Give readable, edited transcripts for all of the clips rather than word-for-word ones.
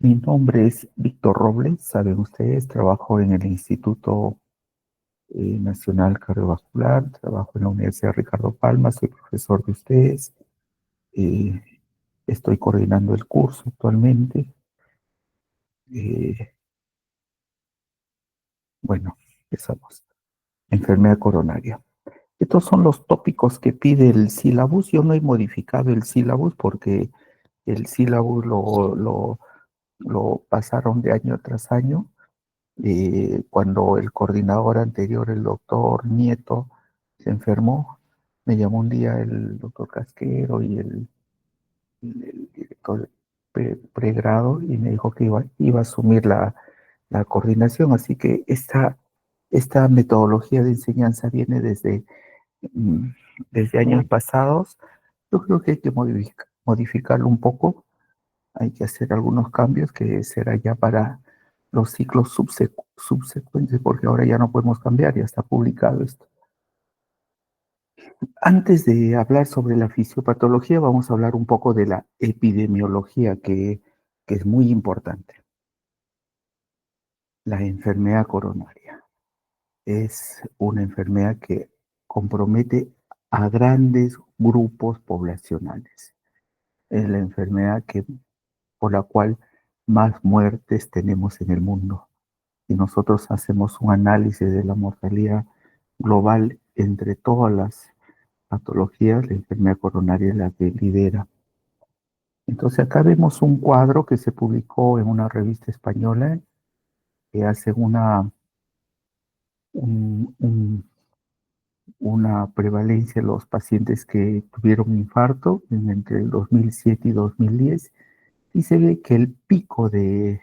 Mi nombre es Víctor Robles, saben ustedes, trabajo en el Instituto Nacional Cardiovascular, trabajo en la Universidad Ricardo Palma, soy profesor de ustedes, eh, estoy coordinando el curso actualmente. eh, bueno, empezamos. Enfermedad coronaria. Estos son los tópicos que pide el sílabus. Yo no he modificado el sílabus porque el sílabus lo pasaron de año tras año. Cuando el coordinador anterior, el doctor Nieto, se enfermó, me llamó un día el doctor Casquero y el director de pregrado y me dijo que iba a asumir la coordinación. Así que esta metodología de enseñanza viene mm, desde años pasados. Yo creo que hay que modificarlo un poco, hay que hacer algunos cambios que será ya para los ciclos subsecuentes, porque ahora ya no podemos cambiar, ya está publicado esto. Antes de hablar sobre la fisiopatología, vamos a hablar un poco de la epidemiología, que es muy importante. La enfermedad coronaria es una enfermedad que compromete a grandes grupos poblacionales. Es la enfermedad por la cual más muertes tenemos en el mundo. Y nosotros hacemos un análisis de la mortalidad global entre todas las patologías, la enfermedad coronaria es la que lidera. Entonces acá vemos un cuadro que se publicó en una revista española que hace un- un- una prevalencia de los pacientes que tuvieron infarto entre el 2007 y 2010 y se ve que de-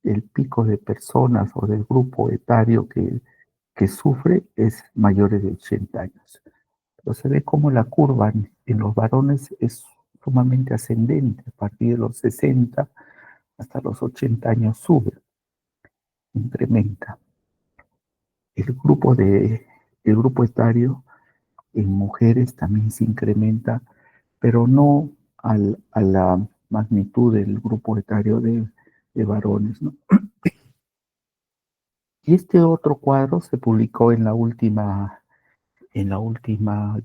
el pico de personas o del grupo etario que sufre es mayores de 80 años. Pero se ve como la curva en los varones es sumamente ascendente. A partir de los 60 hasta los 80 años sube, incrementa. El grupo etario en mujeres también se incrementa, pero no a la magnitud del grupo etario de varones, ¿no? Y este otro cuadro se publicó en la última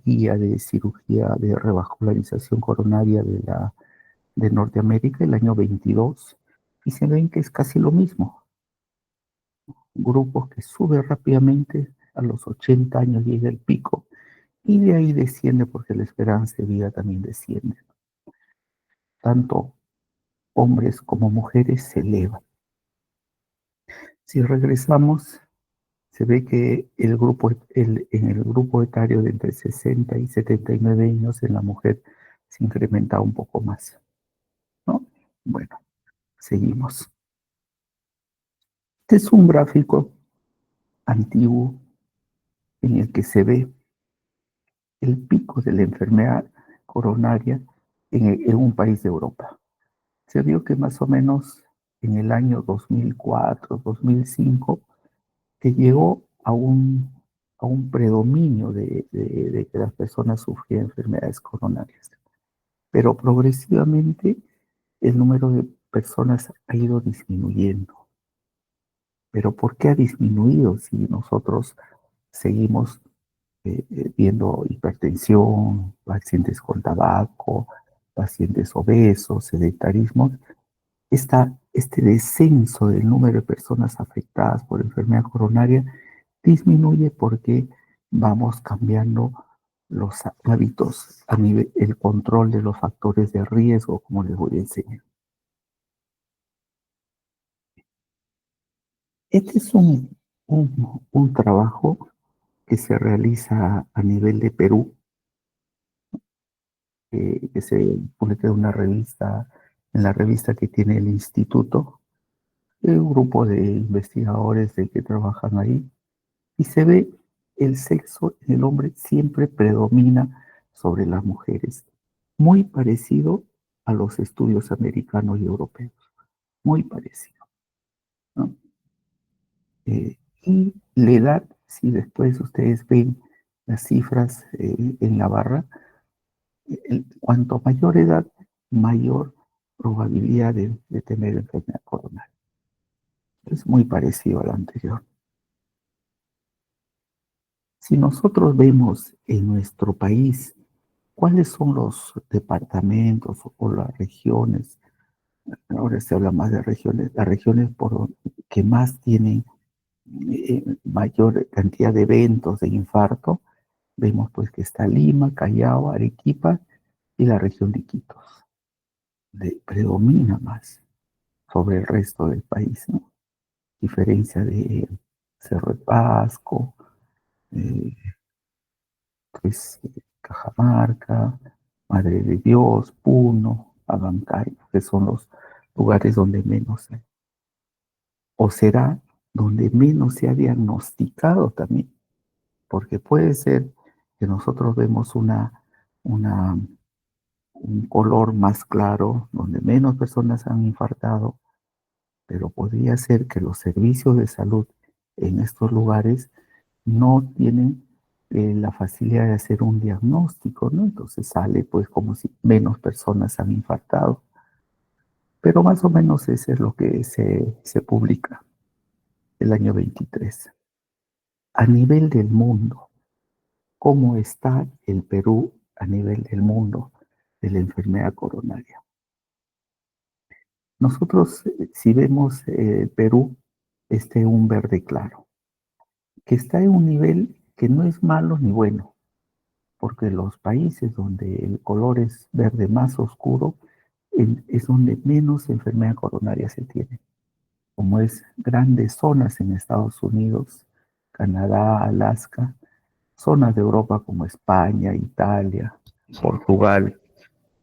guía de cirugía de revascularización coronaria de Norteamérica, el año 22, y se ven que es casi lo mismo. Grupos que sube rápidamente, a los 80 años llega el pico, y de ahí desciende porque la esperanza de vida también desciende. Tanto hombres como mujeres se elevan. Si regresamos, se ve que en el grupo etario de entre 60 y 79 años en la mujer se incrementa un poco más, ¿no? Bueno, seguimos. Este es un gráfico antiguo en el que se ve el pico de la enfermedad coronaria en un país de Europa. Se vio que más o menos en el año 2004, 2005, que llegó a un predominio de que las personas sufrían enfermedades coronarias. Pero progresivamente el número de personas ha ido disminuyendo. Pero ¿por qué ha disminuido si nosotros seguimos viendo hipertensión, pacientes con tabaco, pacientes obesos, sedentarismo? Este descenso del número de personas afectadas por enfermedad coronaria disminuye porque vamos cambiando los hábitos a nivel, el control de los factores de riesgo, como les voy a enseñar. Este es un trabajo que se realiza a nivel de Perú, que se publica en la revista que tiene el instituto, un grupo de investigadores de que trabajan ahí, y se ve el sexo en el hombre siempre predomina sobre las mujeres, muy parecido a los estudios americanos y europeos, muy parecido, ¿no? Y la edad, si después ustedes ven las cifras en la barra, cuanto mayor edad, mayor probabilidad de tener enfermedad coronaria. Es muy parecido al anterior. Si nosotros vemos en nuestro país cuáles son los departamentos o las regiones, ahora se habla más de regiones, las regiones que más tienen mayor cantidad de eventos de infarto, vemos pues que está Lima, Callao, Arequipa y la región de Iquitos. Predomina más sobre el resto del país, ¿no? Diferencia de Cerro de Pasco, eh, pues, Cajamarca, Madre de Dios, Puno, Abancay, que son los lugares donde menos hay. O será donde menos se ha diagnosticado también, porque puede ser que nosotros vemos una, un color más claro, donde menos personas han infartado, pero podría ser que los servicios de salud en estos lugares no tienen la facilidad de hacer un diagnóstico, ¿no? Entonces sale pues como si menos personas han infartado. Pero más o menos eso es lo que se publica el año 23. A nivel del mundo, ¿cómo está el Perú a nivel del mundo de la enfermedad coronaria? Nosotros, si vemos Perú, está en un verde claro, que está en un nivel que no es malo ni bueno, porque los países donde el color es verde más oscuro es donde menos enfermedad coronaria se tiene, como es grandes zonas en Estados Unidos, Canadá, Alaska, zonas de Europa como España, Italia, Portugal,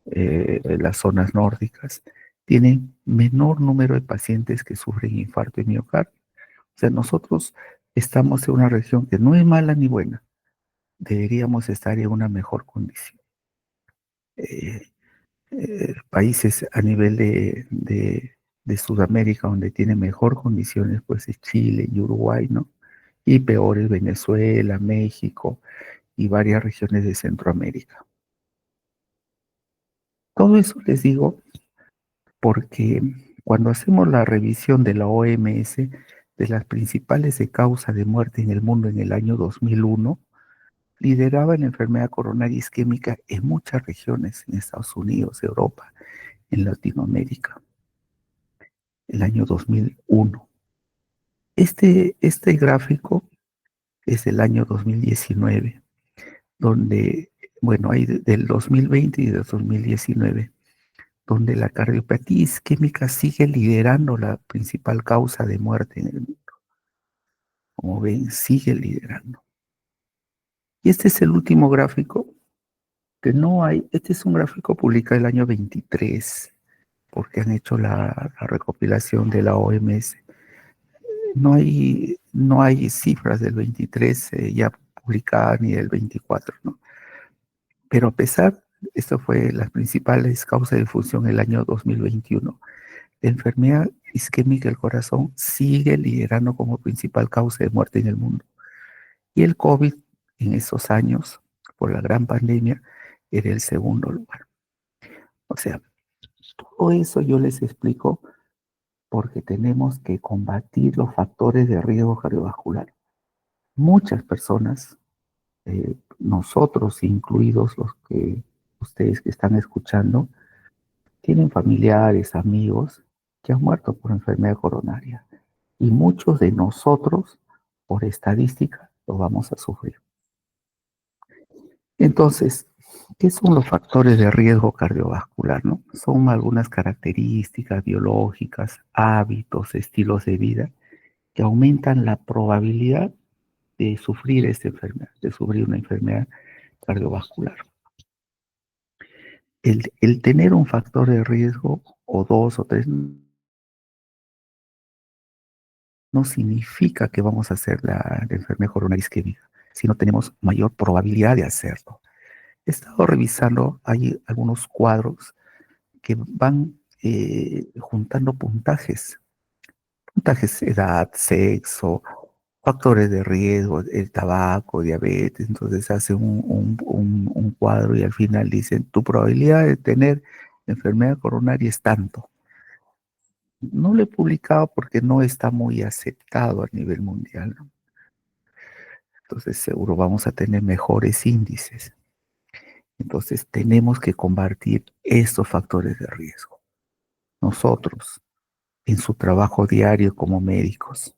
las zonas nórdicas, tienen menor número de pacientes que sufren infarto y miocardio. O sea, nosotros estamos en una región que no es mala ni buena, deberíamos estar en una mejor condición. Eh, Países a nivel de Sudamérica donde tiene mejor condiciones, pues es Chile y Uruguay, ¿no? Y peores Venezuela, México y varias regiones de Centroamérica. Todo eso les digo porque cuando hacemos la revisión de la OMS de las principales de causa de muerte en el mundo en el año 2001, lideraba la enfermedad coronaria isquémica en muchas regiones, en Estados Unidos, Europa, en Latinoamérica, el año 2001. Este gráfico es del año 2019, donde, bueno, hay del 2020 y del 2019, donde la cardiopatía isquémica sigue liderando la principal causa de muerte en el mundo. Como ven, sigue liderando. Y este es el último gráfico que no hay. Este es un gráfico publicado el año 23, porque han hecho la recopilación de la OMS. No hay cifras del 23 ya publicadas ni del 24, ¿no? Pero a pesar, esto fue las principales causas de función el año 2021. La enfermedad isquémica del corazón sigue liderando como principal causa de muerte en el mundo. Y el COVID en esos años, por la gran pandemia, era el segundo lugar. O sea, todo eso yo les explico porque tenemos que combatir los factores de riesgo cardiovascular. Muchas personas, nosotros incluidos los que ustedes que están escuchando, tienen familiares, amigos que han muerto por enfermedad coronaria. Y muchos de nosotros, por estadística, lo vamos a sufrir. Entonces, ¿qué son los factores de riesgo cardiovascular, no? Son algunas características biológicas, hábitos, estilos de vida que aumentan la probabilidad de sufrir esta enfermedad, de sufrir una enfermedad cardiovascular. El tener un factor de riesgo o dos o tres no significa que vamos a hacer la enfermedad coronaria isquémica, sino tenemos mayor probabilidad de hacerlo. He estado revisando, hay algunos cuadros que van juntando puntajes, edad, sexo, factores de riesgo, el tabaco, diabetes, entonces hace un cuadro y al final dicen tu probabilidad de tener La enfermedad coronaria es tanto. No lo he publicado porque no está muy aceptado a nivel mundial, ¿no? Entonces seguro vamos a tener mejores índices. Entonces tenemos que combatir estos factores de riesgo. Nosotros, en su trabajo diario como médicos.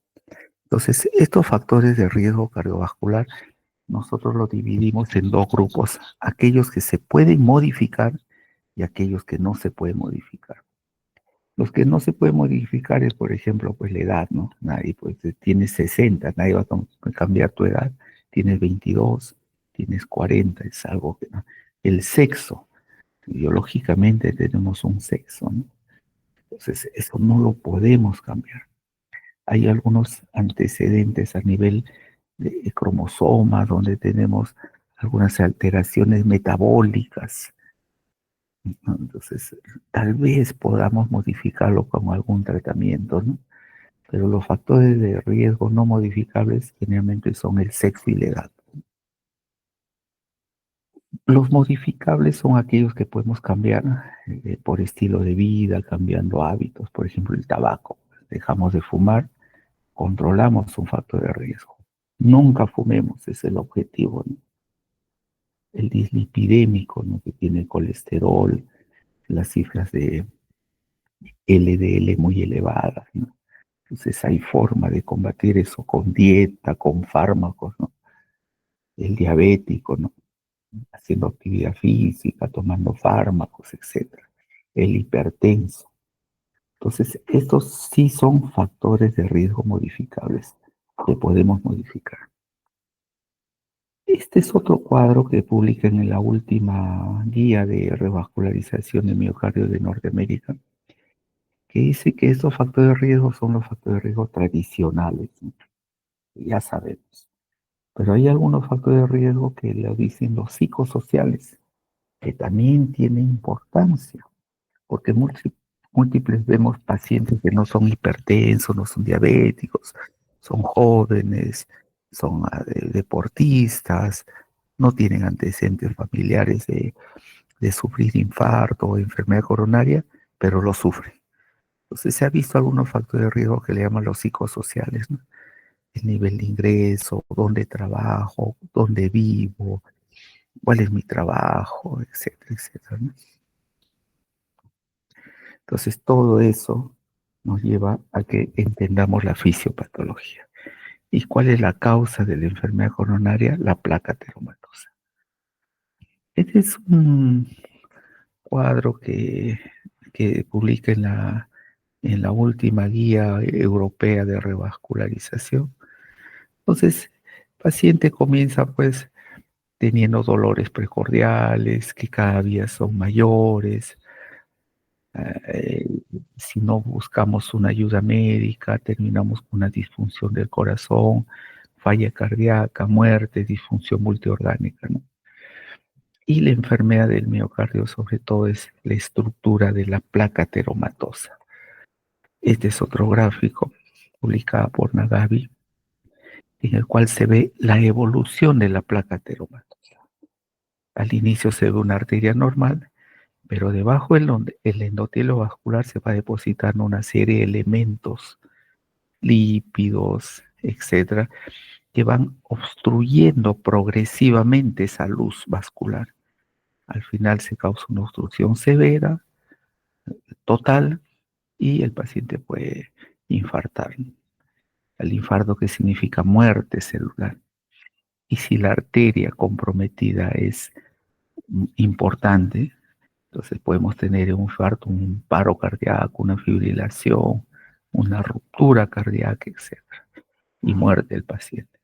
Entonces, estos factores de riesgo cardiovascular, nosotros los dividimos en dos grupos, aquellos que se pueden modificar y aquellos que no se pueden modificar. Los que no se pueden modificar es, por ejemplo, pues la edad, ¿no? Nadie, pues, tienes 60, nadie va a cambiar tu edad. Tienes 22, tienes 40, es algo que no. El sexo, biológicamente tenemos un sexo, ¿no? Entonces, eso no lo podemos cambiar. Hay algunos antecedentes a nivel de cromosomas donde tenemos algunas alteraciones metabólicas, ¿no? Entonces, tal vez podamos modificarlo con algún tratamiento, ¿no? Pero los factores de riesgo no modificables generalmente son el sexo y la edad. Los modificables son aquellos que podemos cambiar por estilo de vida, cambiando hábitos, por ejemplo, el tabaco. Dejamos de fumar, controlamos un factor de riesgo. Nunca fumemos, ese es el objetivo, ¿no? El dislipidémico, ¿no? Que tiene colesterol, las cifras de LDL muy elevadas, ¿no? Entonces hay forma de combatir eso con dieta, con fármacos, ¿no? El diabético, ¿no? Haciendo actividad física, tomando fármacos, etcétera. El hipertenso. Entonces, estos sí son factores de riesgo modificables que podemos modificar. Este es otro cuadro que publican en la última guía de revascularización de miocardio de Norteamérica, que dice que estos factores de riesgo son los factores de riesgo tradicionales, ¿no? Ya sabemos. Pero hay algunos factores de riesgo que lo dicen los psicosociales, que también tienen importancia, porque múltiples vemos pacientes que no son hipertensos, no son diabéticos, son jóvenes, son deportistas, no tienen antecedentes familiares de sufrir infarto o enfermedad coronaria, pero lo sufren. Entonces se ha visto algunos factores de riesgo que le llaman los psicosociales, ¿no? El nivel de ingreso, dónde trabajo, dónde vivo, cuál es mi trabajo, etcétera, etcétera, ¿no? Entonces todo eso nos lleva a que entendamos la fisiopatología. ¿Y cuál es la causa de la enfermedad coronaria? La placa ateromatosa. Este es un cuadro que publica en la última guía europea de revascularización. Entonces, el paciente comienza pues teniendo dolores precordiales que cada día son mayores. Eh, si no buscamos una ayuda médica, terminamos con una disfunción del corazón, falla cardíaca, muerte, disfunción multiorgánica, ¿no? Y la enfermedad del miocardio, sobre todo, es la estructura de la placa ateromatosa. Este es otro gráfico publicado por Nagabi, en el cual se ve la evolución de la placa ateromatosa. Al inicio se ve una arteria normal, pero debajo el endotelio vascular se va depositando una serie de elementos, lípidos, etcétera, que van obstruyendo progresivamente esa luz vascular. Al final se causa una obstrucción severa, total, y el paciente puede infartar. El infarto, que significa muerte celular. Y si la arteria comprometida es importante, entonces podemos tener un infarto, un paro cardíaco, una fibrilación, una ruptura cardíaca, etcétera, y muerte del paciente.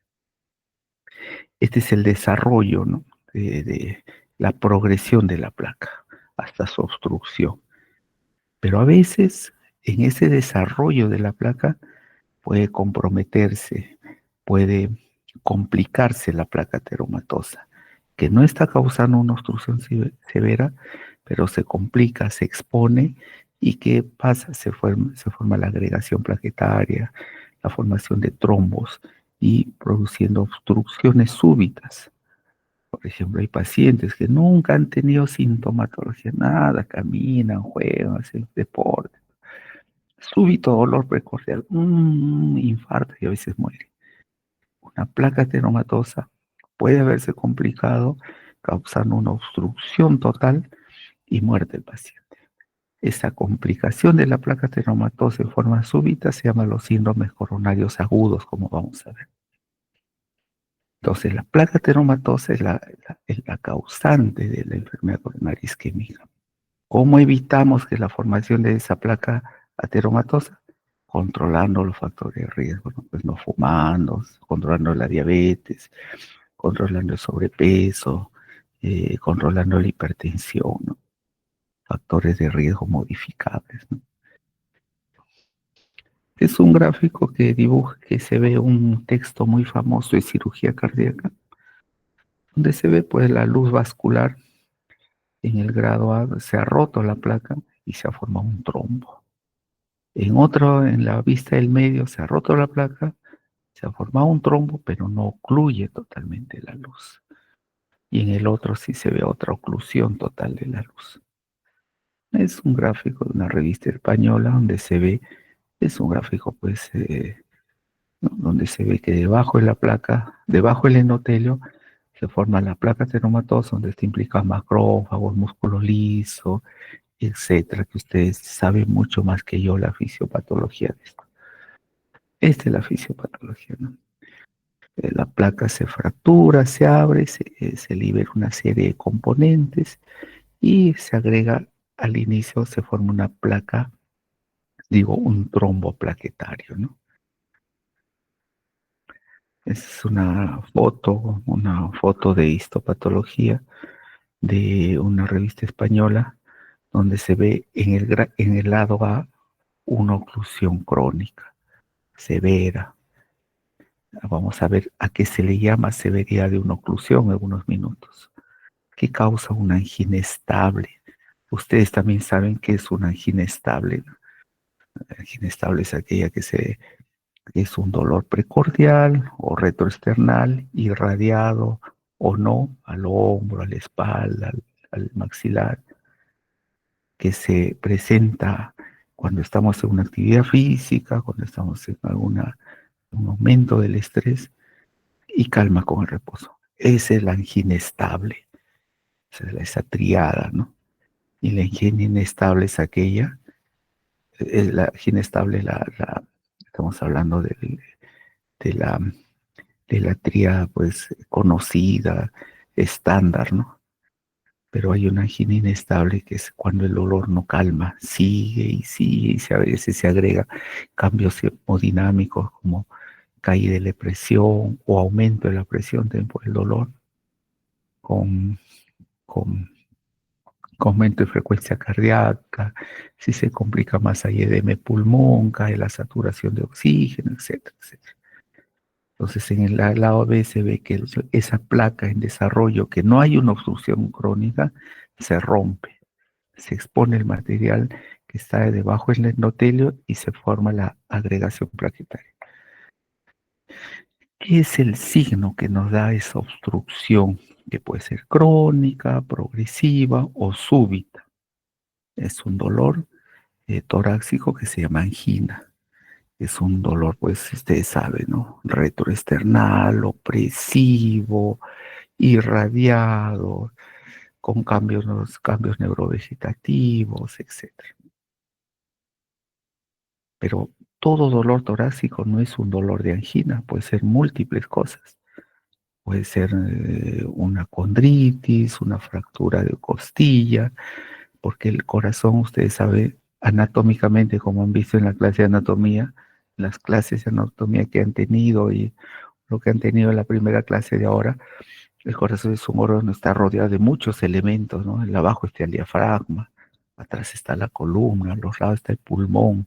Este es el desarrollo, ¿no? de la progresión de la placa hasta su obstrucción. Pero a veces en ese desarrollo de la placa puede comprometerse, puede complicarse la placa ateromatosa, que no está causando una obstrucción severa, pero se complica, se expone. ¿Y qué pasa? Se forma la agregación plaquetaria, la formación de trombos y produciendo obstrucciones súbitas. Por ejemplo, hay pacientes que nunca han tenido sintomatología, nada, caminan, juegan, hacen deporte. Súbito dolor precordial, infarto y a veces muere. Una placa ateromatosa puede haberse complicado causando una obstrucción total y muerte del paciente. Esa complicación de la placa ateromatosa en forma súbita se llama los síndromes coronarios agudos, como vamos a ver. Entonces, la placa ateromatosa es la causante de la enfermedad coronaria isquémica. ¿Cómo evitamos que la formación de esa placa ateromatosa? Controlando los factores de riesgo, ¿no? Pues no fumando, controlando la diabetes, controlando el sobrepeso, controlando la hipertensión, ¿no? Factores de riesgo modificables, ¿no? Es un gráfico que dibuja, que se ve un texto muy famoso de cirugía cardíaca, donde se ve pues la luz vascular en el grado A, se ha roto la placa y se ha formado un trombo. En otro, en la vista del medio, se ha roto la placa, se ha formado un trombo, pero no ocluye totalmente la luz. Y en el otro sí se ve otra oclusión total de la luz. Es un gráfico de una revista española donde se ve, es un gráfico pues, ¿no? Donde se ve que debajo de la placa, debajo del endotelio, se forma la placa ateromatosa, donde está implicado macrófagos, músculo liso, etcétera, que ustedes saben mucho más que yo la fisiopatología de esto. Esta es la fisiopatología, ¿no? La placa se fractura, se abre, se libera una serie de componentes y se agrega al inicio, se forma una placa, digo, un trombo plaquetario, ¿no? Es una foto de histopatología de una revista española donde se ve en el lado A una oclusión crónica, severa. Vamos a ver a qué se le llama severidad de una oclusión en unos minutos. ¿Qué causa una angina estable? Ustedes también saben qué es una angina estable, ¿no? La angina estable es aquella que es un dolor precordial o retroesternal, irradiado o no al hombro, a la espalda, al maxilar, que se presenta cuando estamos en una actividad física, cuando estamos en un aumento del estrés y calma con el reposo. Esa es la angina estable, esa triada, ¿no? Y la angina inestable es aquella, la angina estable, estamos hablando de la, de la triada, pues, conocida, estándar, ¿no? Pero hay una angina inestable que es cuando el dolor no calma, sigue y a veces se agrega cambios hemodinámicos como caída de la presión o aumento de la presión también por el dolor, con, con, con aumento de frecuencia cardíaca, si se complica más hay edema de pulmón, cae la saturación de oxígeno, etcétera, etcétera. Entonces, en el lado B se ve que esa placa en desarrollo, que no hay una obstrucción crónica, se rompe. Se expone el material que está debajo del endotelio y se forma la agregación plaquetaria. ¿Qué es el signo que nos da esa obstrucción? Que puede ser crónica, progresiva o súbita. Es un dolor torácico que se llama angina. Es un dolor, pues ustedes saben, ¿no? Retroesternal, opresivo, irradiado, con cambios neurovegetativos, etc. Pero todo dolor torácico no es un dolor de angina, puede ser múltiples cosas. Puede ser una condritis, una fractura de costilla, porque el corazón, ustedes saben, anatómicamente, como han visto en la clase de anatomía, las clases de anatomía que han tenido y lo que han tenido en la primera clase de ahora, el corazón es un órgano, está rodeado de muchos elementos, ¿no? En abajo está el diafragma, atrás está la columna, a los lados está el pulmón,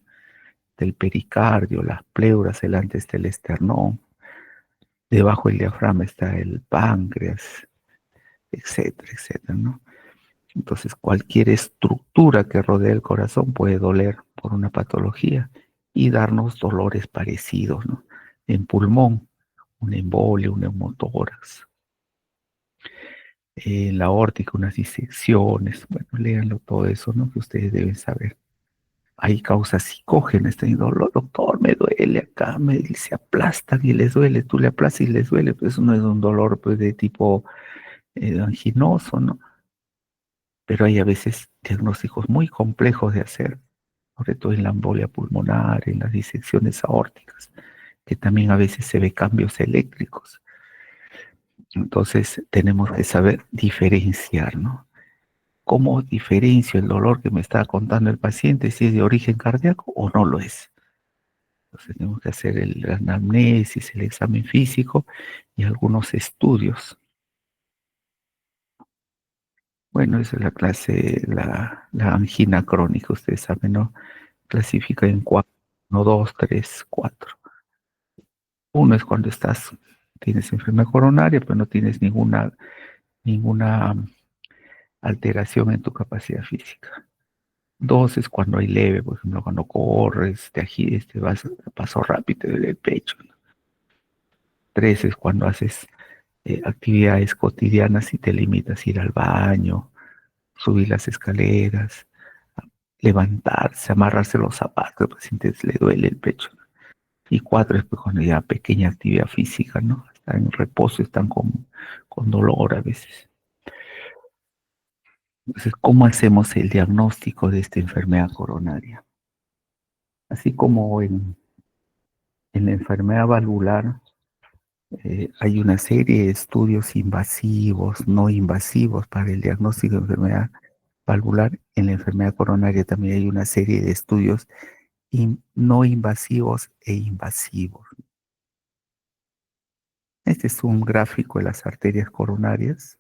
del pericardio, las pleuras, delante está el esternón, debajo del diafragma está el páncreas, etcétera, etcétera, ¿no? Entonces, cualquier estructura que rodea el corazón puede doler por una patología y darnos dolores parecidos, ¿no? En pulmón, una embolia, un neumotórax. en la aórtica, unas disecciones. Bueno, léanlo todo eso, ¿no? Que ustedes deben saber. Hay causas psicógenas, teniendo dolor, doctor, me duele acá, se aplastan y les duele, tú le aplastas y les duele, pues eso no es un dolor pues, de tipo anginoso, ¿no? Pero hay a veces diagnósticos muy complejos de hacer, sobre todo en la embolia pulmonar, en las disecciones aórticas, que también a veces se ve cambios eléctricos. Entonces tenemos que saber diferenciar, ¿no? ¿Cómo diferencio el dolor que me está contando el paciente, si es de origen cardíaco o no lo es? Entonces tenemos que hacer la anamnesis, el examen físico y algunos estudios. Bueno, esa es la clase, la angina crónica, ustedes saben, ¿no? Clasifica en cuatro, uno, dos, tres, cuatro. Uno es cuando tienes enfermedad coronaria, pero no tienes ninguna alteración en tu capacidad física. Dos es cuando hay leve, por ejemplo, cuando corres, te agitas, te vas a paso rápido, te duele el pecho, ¿no? Tres es cuando haces actividades cotidianas y te limitas a ir al baño, subir las escaleras, levantarse, amarrarse los zapatos, el paciente le duele el pecho. Y cuatro es pues, cuando ya pequeña actividad física, ¿no? Están en reposo, están con dolor a veces. Entonces, ¿cómo hacemos el diagnóstico de esta enfermedad coronaria? Así como en la enfermedad valvular, hay una serie de estudios invasivos, no invasivos para el diagnóstico de enfermedad valvular. En la enfermedad coronaria también hay una serie de estudios no invasivos e invasivos. Este es un gráfico de las arterias coronarias,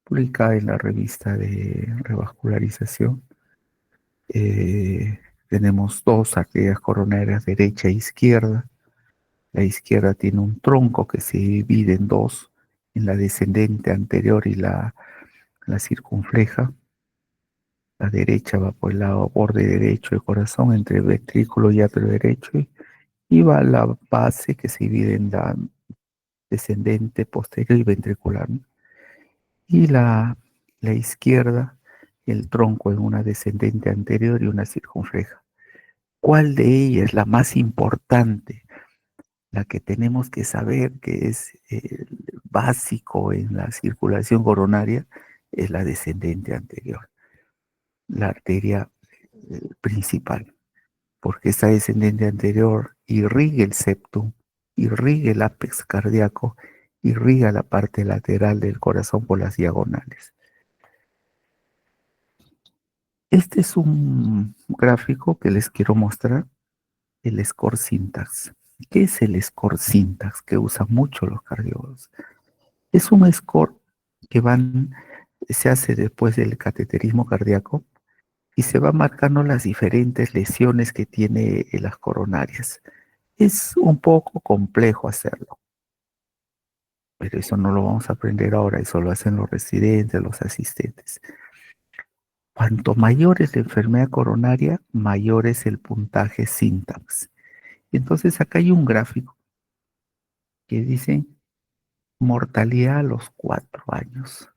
publicada en la revista de revascularización. Tenemos dos arterias coronarias, derecha e izquierda. La izquierda tiene un tronco que se divide en dos, en la descendente anterior y la circunfleja. La derecha va por el lado borde derecho del corazón, entre el ventrículo y atrio derecho, y va a la base que se divide en la descendente posterior y ventricular, ¿no? Y la izquierda, el tronco en una descendente anterior y una circunfleja. ¿Cuál de ellas es la más importante? La que tenemos que saber que es básico en la circulación coronaria es la descendente anterior, la arteria principal, porque esta descendente anterior irriga el septum, irriga el ápex cardíaco, irriga la parte lateral del corazón por las diagonales. Este es un gráfico que les quiero mostrar, el score syntax. ¿Qué es el score syntax que usan mucho los cardiólogos? Es un score que se hace después del cateterismo cardíaco y se va marcando las diferentes lesiones que tiene en las coronarias. Es un poco complejo hacerlo, pero eso no lo vamos a aprender ahora, eso lo hacen los residentes, los asistentes. Cuanto mayor es la enfermedad coronaria, mayor es el puntaje syntax. Entonces acá hay un gráfico que dice mortalidad a los 4 años.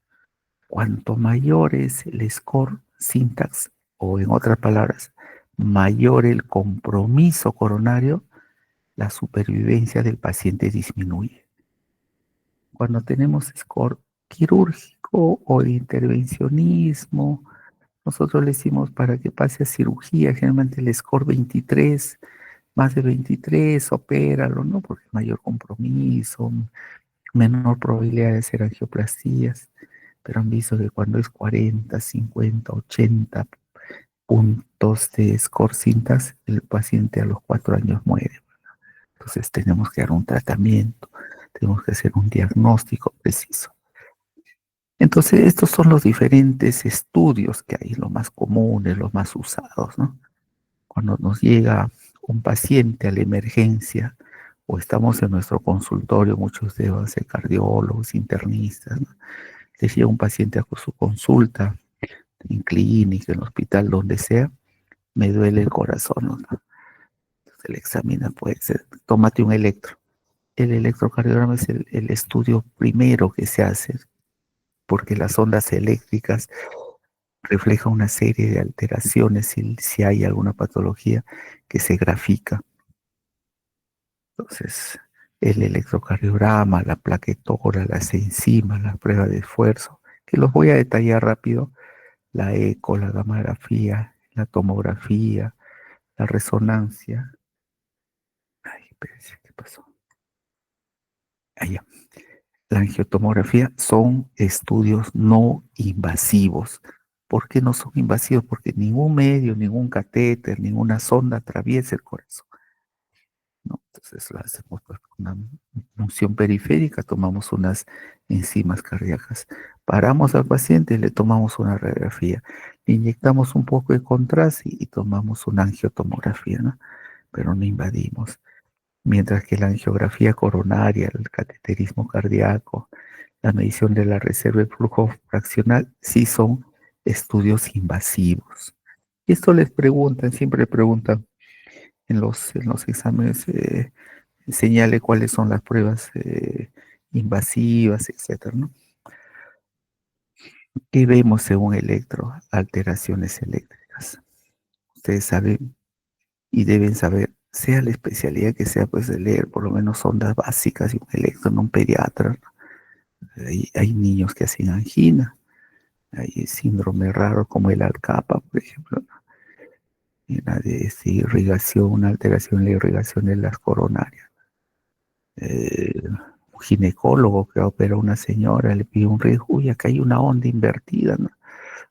Cuanto mayor es el score syntax, o en otras palabras, mayor el compromiso coronario, la supervivencia del paciente disminuye. Cuando tenemos score quirúrgico o de intervencionismo, nosotros le decimos para que pase a cirugía, generalmente el score 23, más de 23, opéralo, ¿no? Porque mayor compromiso, menor probabilidad de hacer angioplastías, pero han visto que cuando es 40, 50, 80 puntos de score cintas, el paciente a los 4 años muere. Entonces tenemos que dar un tratamiento, tenemos que hacer un diagnóstico preciso. Entonces estos son los diferentes estudios que hay, los más comunes, los más usados, ¿no? Cuando nos llega un paciente a la emergencia o estamos en nuestro consultorio, muchos de ellos ser cardiólogos, internistas, ¿no? Les llega un paciente a su consulta, en clínica, en hospital, donde sea, me duele el corazón, ¿no? Entonces le examina, puede ser, tómate un electro. El electrocardiograma es el estudio primero que se hace. porque las ondas eléctricas reflejan una serie de alteraciones si hay alguna patología que se grafica. Entonces, el electrocardiograma, la plaquetora, las enzimas, la prueba de esfuerzo, que los voy a detallar rápido, la eco, la gamografía, la tomografía, la resonancia. Ay, espérense, ¿qué pasó? Allá. La angiotomografía son estudios no invasivos. ¿Por qué no son invasivos? Porque ningún medio, ningún catéter, ninguna sonda atraviesa el corazón, ¿no? Entonces lo hacemos pues, con una punción periférica, tomamos unas enzimas cardíacas, paramos al paciente, le tomamos una radiografía, le inyectamos un poco de contraste y tomamos una angiotomografía, ¿no? Pero no invadimos. Mientras que la angiografía coronaria, el cateterismo cardíaco, la medición de la reserva de flujo fraccional, sí son estudios invasivos. Y esto les preguntan, siempre preguntan en los exámenes, señale cuáles son las pruebas invasivas, etcétera, ¿no? ¿Qué vemos según electro? Alteraciones eléctricas. Ustedes saben y deben saber, sea la especialidad que sea, pues de leer por lo menos ondas básicas y un electro, no un pediatra. Hay niños que hacen angina, hay síndrome raro como el Alcapa, por ejemplo, ¿no? Y la de irrigación, una alteración en la irrigación de las coronarias. Un ginecólogo que opera a una señora, le pide un riesgo, uy, acá hay una onda invertida, ¿no?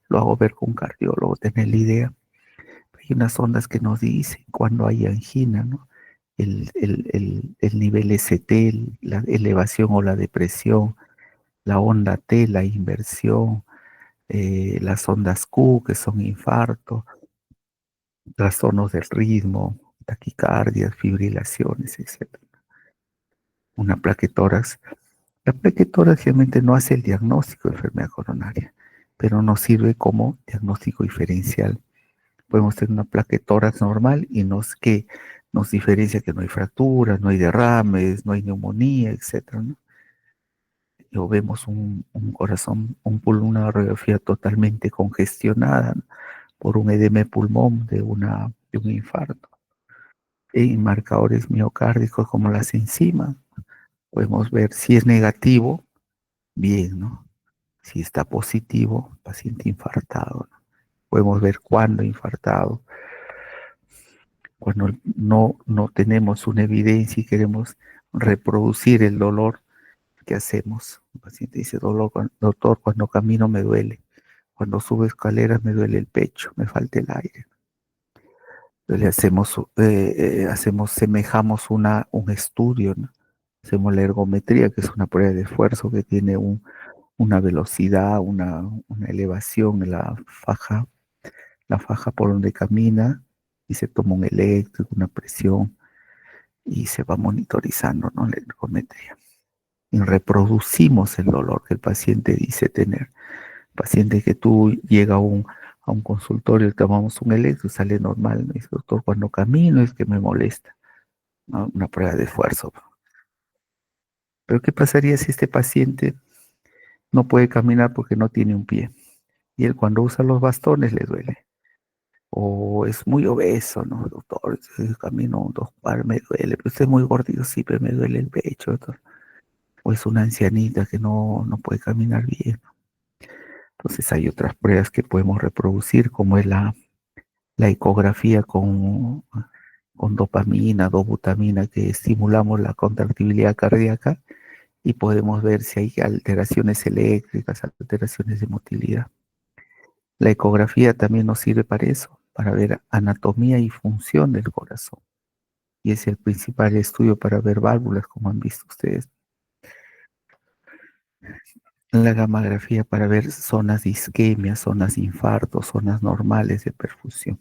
Lo hago ver con un cardiólogo, tener la idea. Hay unas ondas que nos dicen cuando hay angina, ¿no? El nivel ST, la elevación o la depresión, la onda T, la inversión, las ondas Q, que son infarto, trastornos del ritmo, taquicardias, fibrilaciones, etc. Una plaquetórax. La plaquetórax realmente no hace el diagnóstico de enfermedad coronaria, pero nos sirve como diagnóstico diferencial. Podemos tener una plaquetórax normal y que nos diferencia que no hay fracturas, no hay derrames, no hay neumonía, etc., ¿no? O vemos un corazón, una radiografía totalmente congestionada, ¿no? Por un edema de pulmón de un infarto. En marcadores miocárdicos como las enzimas, podemos ver si es negativo, bien, ¿no? Si está positivo, paciente infartado, ¿no? Podemos ver cuándo infartado. Cuando no tenemos una evidencia y queremos reproducir el dolor, ¿qué hacemos? El paciente dice, doctor, cuando camino me duele, cuando subo escaleras me duele el pecho, me falta el aire. Le semejamos un estudio, ¿no? Hacemos la ergometría, que es una prueba de esfuerzo que tiene una velocidad, una elevación en la faja por donde camina, y se toma un electro, una presión, y se va monitorizando, ¿no? La ergometría. Y reproducimos el dolor que el paciente dice tener. Paciente que tú llega a un consultorio y tomamos un electro y sale normal. Me dice, doctor, cuando camino es que me molesta, ¿no? Una prueba de esfuerzo. Pero ¿qué pasaría si este paciente no puede caminar porque no tiene un pie? Y él cuando usa los bastones le duele. O es muy obeso, ¿no? Doctor, camino 2 cuadras, me duele. Pero usted es muy gordito, sí, pero me duele el pecho, doctor. O es una ancianita que no puede caminar bien. Entonces hay otras pruebas que podemos reproducir, como es la ecografía con dopamina, dobutamina, que estimulamos la contractibilidad cardíaca y podemos ver si hay alteraciones eléctricas, alteraciones de motilidad. La ecografía también nos sirve para eso, para ver anatomía y función del corazón. Y es el principal estudio para ver válvulas, como han visto ustedes. La gamografía para ver zonas de isquemia, zonas de infarto, zonas normales de perfusión.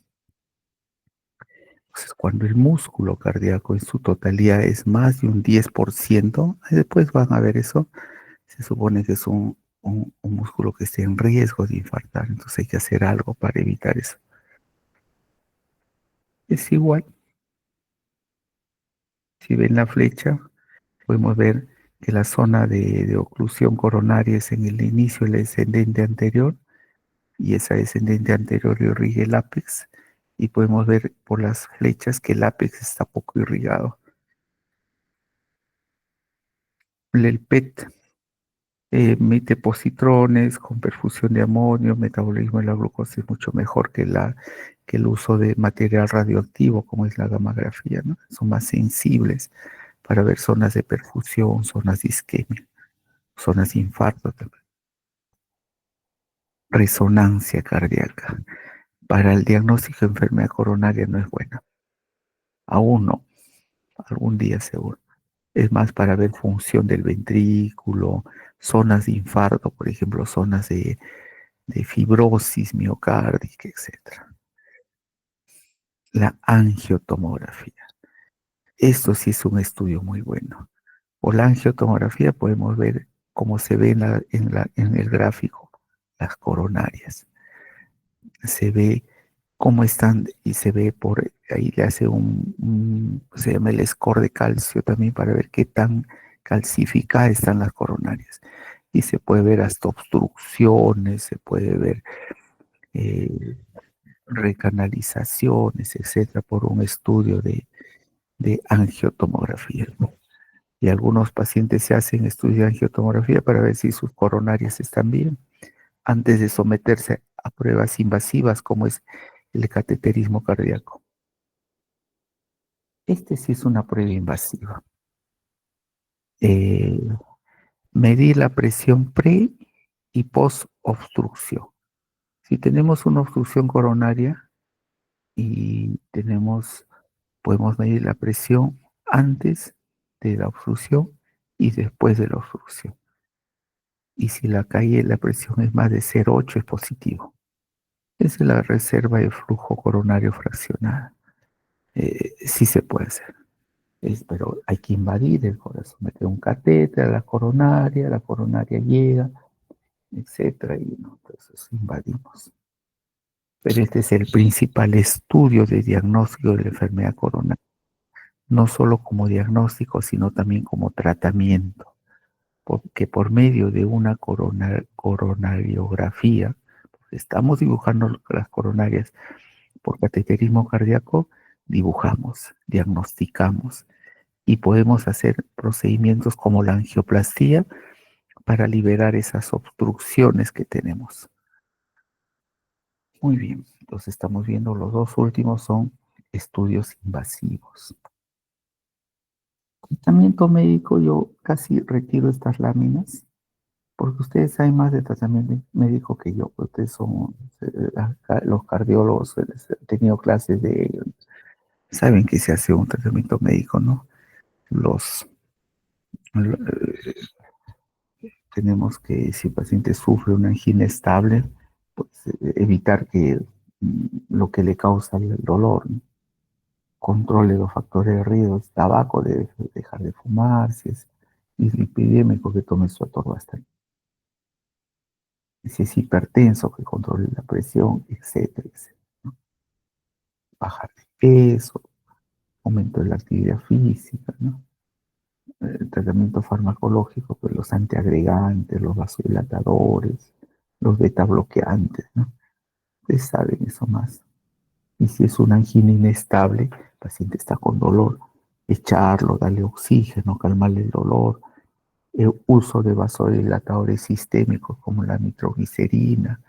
Entonces, cuando el músculo cardíaco en su totalidad es más de un 10%, después van a ver eso, se supone que es un músculo que esté en riesgo de infartar, entonces hay que hacer algo para evitar eso. Es igual, si ven la flecha, podemos ver que la zona de oclusión coronaria es en el inicio del descendente anterior y esa descendente anterior irriga el ápex y podemos ver por las flechas que el ápex está poco irrigado. El PET emite positrones con perfusión de amonio, el metabolismo de la glucosa es mucho mejor que el uso de material radioactivo como es la gammagrafía, ¿no? Son más sensibles para ver zonas de perfusión, zonas de isquemia, zonas de infarto también. Resonancia cardíaca. Para el diagnóstico de enfermedad coronaria no es buena. Aún no, algún día seguro. Es más para ver función del ventrículo, zonas de infarto, por ejemplo, zonas de fibrosis miocárdica, etc. La angiotomografía. Esto sí es un estudio muy bueno. Por la angiotomografía podemos ver cómo se ve en el gráfico las coronarias. Se ve cómo están y se ve por ahí le hace se llama el score de calcio también para ver qué tan calcificadas están las coronarias. Y se puede ver hasta obstrucciones, se puede ver eh, recanalizaciones, etcétera, por un estudio de angiotomografía, ¿no? Y algunos pacientes se hacen estudios de angiotomografía para ver si sus coronarias están bien, antes de someterse a pruebas invasivas como es el cateterismo cardíaco. Este sí es una prueba invasiva. Eh, Medir la presión pre y post obstrucción. Si tenemos una obstrucción coronaria y podemos medir la presión antes de la obstrucción y después de la obstrucción. Y si la calle la presión es más de 0,8 es positivo. Esa es la reserva de flujo coronario fraccionada. Sí se puede hacer. Pero hay que invadir el corazón, meter un catéter a la coronaria llega, etcétera, y ¿no? Entonces invadimos. Pero este es el principal estudio de diagnóstico de la enfermedad coronaria, no solo como diagnóstico, sino también como tratamiento, porque por medio de una coronariografía, estamos dibujando las coronarias por cateterismo cardíaco, dibujamos, diagnosticamos y podemos hacer procedimientos como la angioplastía para liberar esas obstrucciones que tenemos. Muy bien, entonces estamos viendo los dos últimos son estudios invasivos. Tratamiento médico, yo casi retiro estas láminas porque ustedes saben más de tratamiento médico que yo, porque ustedes son los cardiólogos, he tenido clases de ellos, saben que se hace un tratamiento médico, ¿no? Los, Tenemos que, si el paciente sufre una angina estable, pues evitar que lo que le causa el dolor, ¿no? Control de los factores de riesgo, es tabaco, debe dejar de fumar, si es dislipidémico, que tome su atorvastatina, si es hipertenso, que controle la presión, etcétera, etcétera, ¿no? Bajar de peso, aumento de la actividad física, ¿no? El tratamiento farmacológico, pues los antiagregantes, los vasodilatadores, los beta bloqueantes, ¿no? Ustedes saben eso más. Y si es una angina inestable, el paciente está con dolor, echarlo, darle oxígeno, calmarle el dolor, el uso de vasodilatadores sistémicos como la nitroglicerina,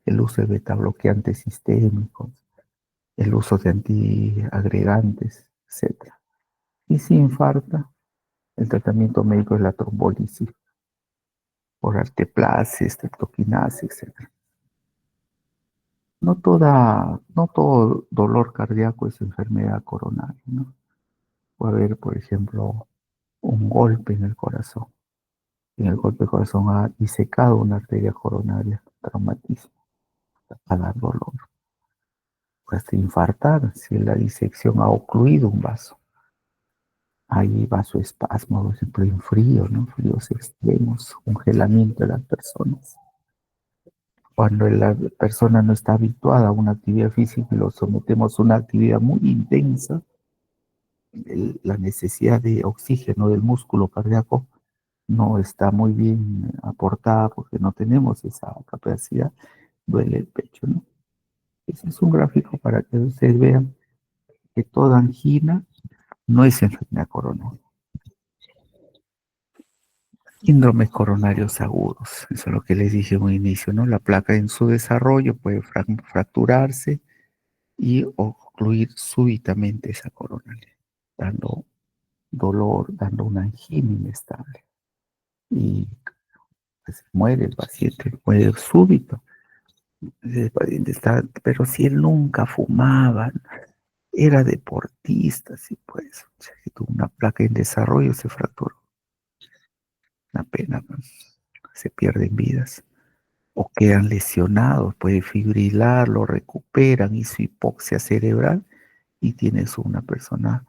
el uso de beta bloqueantes sistémicos, el uso de antiagregantes, etc. Y si infarta, el tratamiento médico es la trombolisis por arteplase, estreptoquinase, etc. No todo dolor cardíaco es enfermedad coronaria, ¿no? Puede haber, por ejemplo, un golpe en el corazón. Y en el golpe del corazón ha disecado una arteria coronaria, traumatismo, a dar dolor. Puede hasta infartar si la disección ha ocluido un vaso. Hay vasoespasmo, por ejemplo, en frío, ¿no? Fríos extremos, congelamiento de las personas. Cuando la persona no está habituada a una actividad física y lo sometemos a una actividad muy intensa, la necesidad de oxígeno del músculo cardíaco no está muy bien aportada porque no tenemos esa capacidad, duele el pecho, ¿no? Ese es un gráfico para que ustedes vean que toda angina no es enfermedad coronaria. Síndromes coronarios agudos, eso es lo que les dije en un inicio, ¿no? La placa en su desarrollo puede fracturarse y ocluir súbitamente esa coronaria, dando dolor, dando una angina inestable. Y pues, muere el paciente, muere súbito. El paciente está, pero si él nunca fumaba, era deportista, sí, pues, o sea, que tuvo una placa en desarrollo, se fracturó. Una pena, ¿no? Se pierden vidas. O quedan lesionados, puede fibrilar, lo recuperan, hizo hipoxia cerebral y tienes una persona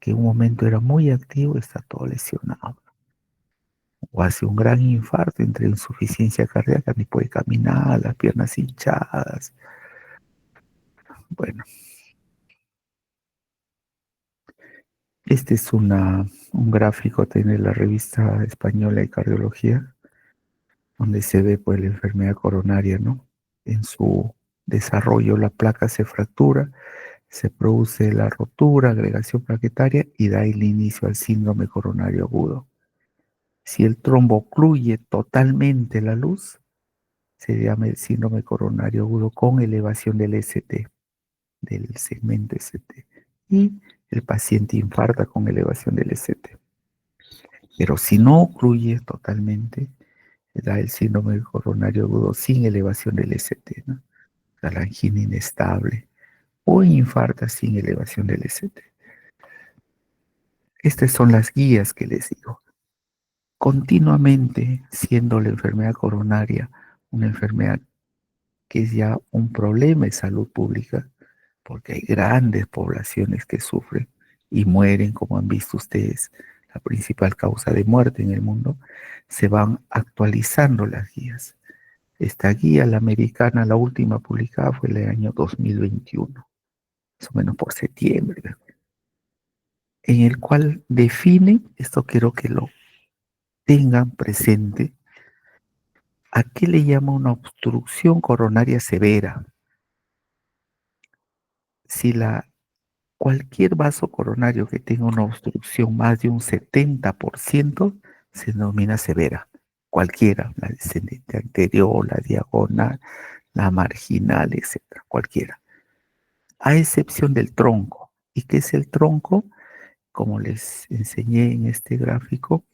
que en un momento era muy activo, está todo lesionado. O hace un gran infarto entre insuficiencia cardíaca, ni puede caminar, las piernas hinchadas. Bueno, este es un gráfico, tiene la revista española de cardiología, donde se ve pues la enfermedad coronaria, ¿no? En su desarrollo la placa se fractura, se produce la rotura, agregación plaquetaria y da el inicio al síndrome coronario agudo. Si el trombo ocluye totalmente la luz, se llama el síndrome coronario agudo con elevación del ST, del segmento ST. Y el paciente infarta con elevación del ST. Pero si no ocluye totalmente, da el síndrome coronario agudo sin elevación del ST, ¿no? La angina inestable o infarta sin elevación del ST. Estas son las guías que les digo. Continuamente, siendo la enfermedad coronaria una enfermedad que es ya un problema de salud pública, porque hay grandes poblaciones que sufren y mueren, como han visto ustedes, la principal causa de muerte en el mundo, se van actualizando las guías. Esta guía, la americana, la última publicada fue el año 2021, más o menos por septiembre, en el cual define, esto quiero que lo tengan presente, ¿a qué le llama una obstrucción coronaria severa? Si cualquier vaso coronario que tenga una obstrucción más de un 70% se denomina severa. Cualquiera, la descendente anterior, la diagonal, la marginal, etcétera, cualquiera. A excepción del tronco. ¿Y qué es el tronco? Como les enseñé en este gráfico,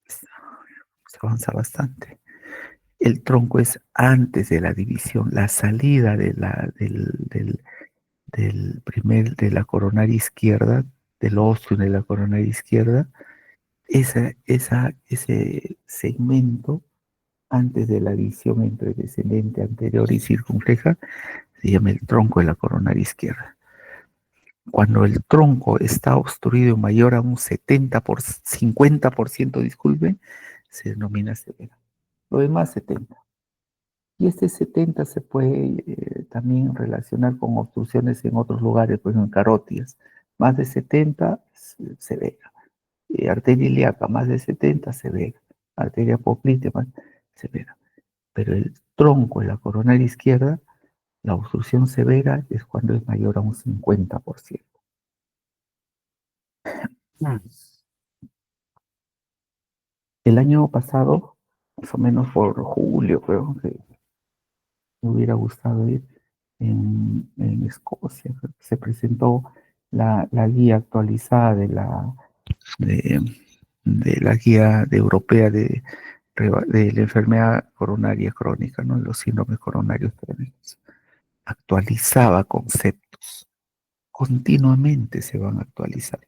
se avanza bastante. El tronco es antes de la división, la salida de la coronaria izquierda, del óseo de la coronaria izquierda, ese segmento antes de la división entre descendente anterior y circunfleja se llama el tronco de la coronaria izquierda. Cuando el tronco está obstruido mayor a un 50%, disculpe, se denomina severa. Lo demás 70. Y este 70 se puede también relacionar con obstrucciones en otros lugares, por ejemplo, en carótidas. Más de 70, severa. Arteria ilíaca, más de 70, severa. Arteria poplítea, más severa. Pero el tronco de la coronaria izquierda, la obstrucción severa es cuando es mayor a un 50%. Mm. El año pasado, más o menos por julio, creo que me hubiera gustado ir en Escocia. Se presentó la guía actualizada de, de la guía europea de la enfermedad coronaria crónica, ¿no? Los síndromes coronarios crónicos. Actualizaba conceptos. Continuamente se van a actualizar.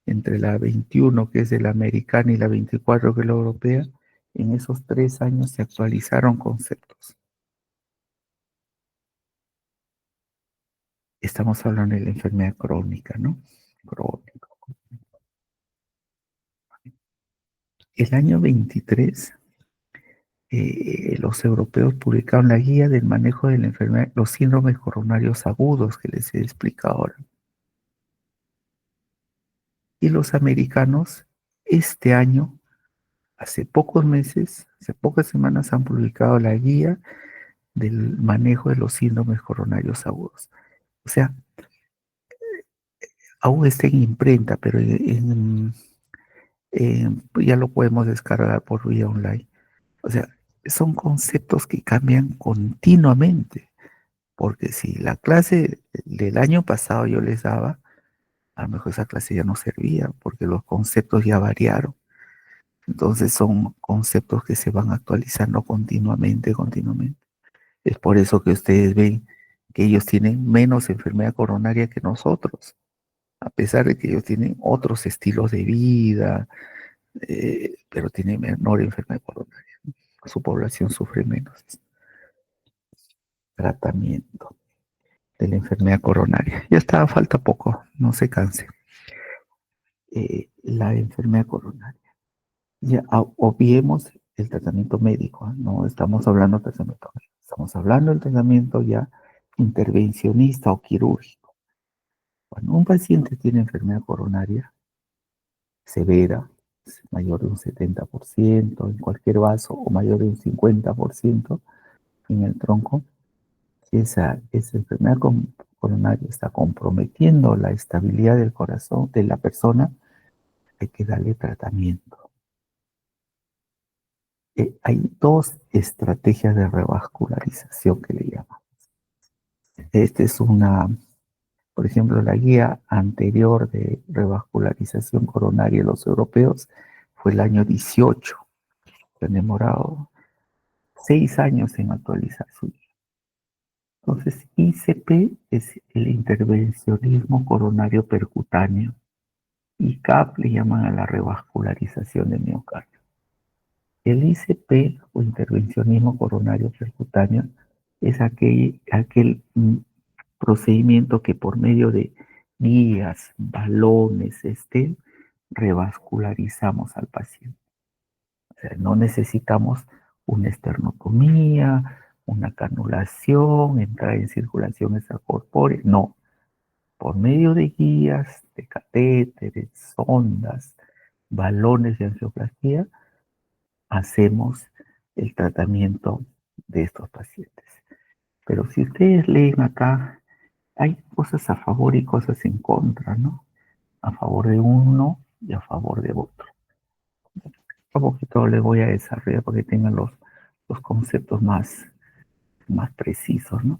Entre la 21, que es de la americana, y la 24, que es la europea, en esos 3 años se actualizaron conceptos. Estamos hablando de la enfermedad crónica, ¿no? Crónica. El año 23, los europeos publicaron la guía del manejo de la enfermedad, los síndromes coronarios agudos que les he explicado ahora. Y los americanos este año, hace pocos meses, hace pocas semanas, han publicado la guía del manejo de los síndromes coronarios agudos. O sea, aún está en imprenta, pero ya lo podemos descargar por vía online. O sea, son conceptos que cambian continuamente, porque si la clase del año pasado yo les daba, a lo mejor esa clase ya no servía, porque los conceptos ya variaron. Entonces son conceptos que se van actualizando continuamente, continuamente. Es por eso que ustedes ven que ellos tienen menos enfermedad coronaria que nosotros, a pesar de que ellos tienen otros estilos de vida, pero tienen menor enfermedad coronaria. Su población sufre menos. Tratamiento de la enfermedad coronaria. Ya está, falta poco, no se canse. La enfermedad coronaria. Ya obviemos el tratamiento médico, no estamos hablando de tratamiento médico, estamos hablando del tratamiento ya intervencionista o quirúrgico. Cuando un paciente tiene enfermedad coronaria severa, mayor de un 70% en cualquier vaso o mayor de un 50% en el tronco, esa enfermedad coronaria está comprometiendo la estabilidad del corazón de la persona, hay que darle tratamiento. Hay dos estrategias de revascularización que le llaman. Esta es por ejemplo, la guía anterior de revascularización coronaria de los europeos fue el año 18. Han demorado 6 años en actualizar su guía. Entonces, ICP es el intervencionismo coronario percutáneo y CAP le llaman a la revascularización de miocardio. El ICP o intervencionismo coronario percutáneo es aquel procedimiento que por medio de guías, balones, revascularizamos al paciente. O sea, no necesitamos una esternotomía, una canulación, entrar en circulación extracorpórea, no. Por medio de guías, de catéteres, sondas, balones de angioplastia, hacemos el tratamiento de estos pacientes. Pero si ustedes leen acá, hay cosas a favor y cosas en contra, ¿no? A favor de uno y a favor de otro. Un poquito les voy a desarrollar para que tengan los conceptos más precisos, ¿no?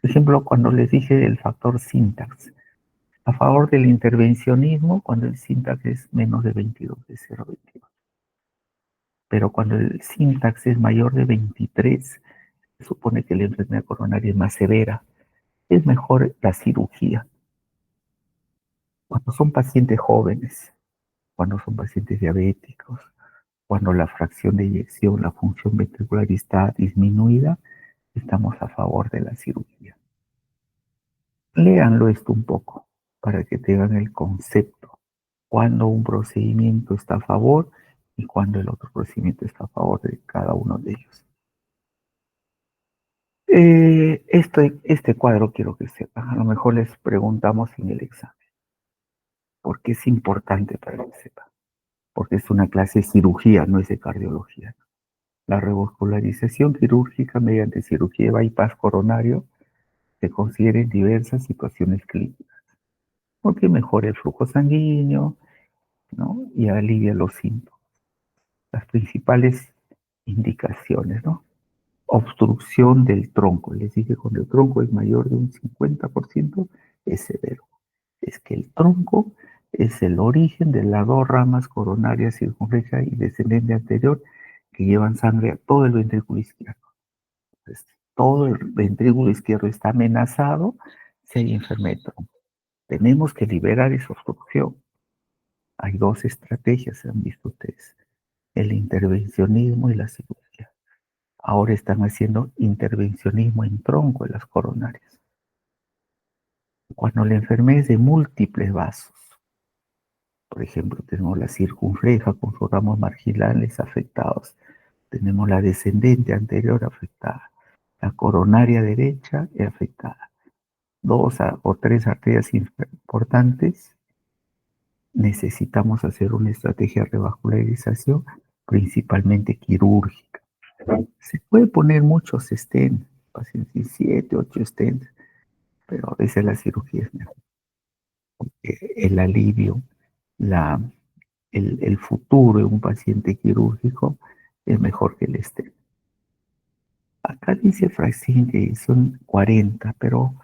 Por ejemplo, cuando les dije del factor syntax, a favor del intervencionismo cuando el syntax es menos de 22, de 0,22. Pero cuando el syntax es mayor de 23, se supone que la enfermedad coronaria es más severa. Es mejor la cirugía. Cuando son pacientes jóvenes, cuando son pacientes diabéticos, cuando la fracción de eyección, la función ventricular está disminuida, estamos a favor de la cirugía. Léanlo esto un poco para que tengan el concepto. Cuando un procedimiento está a favor y cuando el otro procedimiento está a favor de cada uno de ellos. Este cuadro quiero que sepan. A lo mejor les preguntamos en el examen. Porque es importante para que sepan. Porque es una clase de cirugía, no es de cardiología. La revascularización quirúrgica mediante cirugía de bypass coronario se considera en diversas situaciones clínicas. Porque mejora el flujo sanguíneo, ¿no? Y alivia los síntomas. Las principales indicaciones, ¿no? Obstrucción del tronco. Les dije, cuando el tronco es mayor de un 50%, es severo. Es que el tronco es el origen de las dos ramas coronarias circunfleja y descendente anterior que llevan sangre a todo el ventrículo izquierdo. Entonces, todo el ventrículo izquierdo está amenazado si hay enfermedad de tronco. Tenemos que liberar esa obstrucción. Hay dos estrategias, han visto ustedes, el intervencionismo y la cirugía. Ahora están haciendo intervencionismo en tronco en las coronarias. Cuando la enfermedad es de múltiples vasos, por ejemplo, tenemos la circunfleja con sus ramos marginales afectados, tenemos la descendente anterior afectada, la coronaria derecha afectada, 2 o 3 arterias importantes necesitamos hacer una estrategia de revascularización, principalmente quirúrgica. Se puede poner muchos stents, pacientes 7, 8 stents, pero a veces la cirugía es mejor. El alivio, la, el futuro de un paciente quirúrgico es mejor que el stent. Acá dice Fraxin que son 40, pero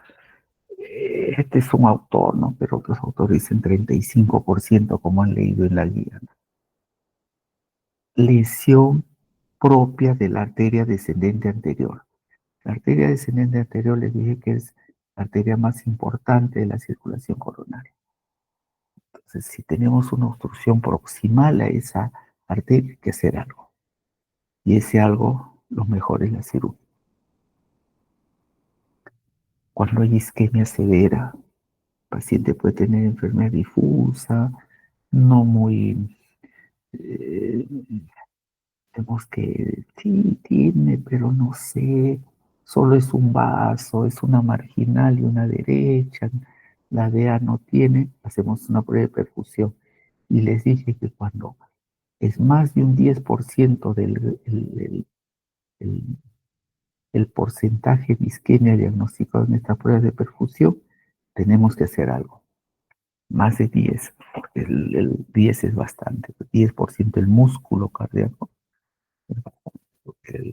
este es un autor, ¿no? Pero otros autores dicen 35%, como han leído en la guía. Lesión propia de la arteria descendente anterior. La arteria descendente anterior les dije que es la arteria más importante de la circulación coronaria. Entonces, si tenemos una obstrucción proximal a esa arteria, hay que hacer algo. Y ese algo, lo mejor es la cirugía. Cuando hay isquemia severa, el paciente puede tener enfermedad difusa, no muy... vemos que sí tiene, pero no sé, solo es un vaso, es una marginal y una derecha, la DEA no tiene, hacemos una prueba de perfusión. Y les dije que cuando es más de un 10% el porcentaje de isquemia diagnosticado en esta prueba de perfusión, tenemos que hacer algo. Más de 10, porque el 10 es bastante, 10% el músculo cardíaco,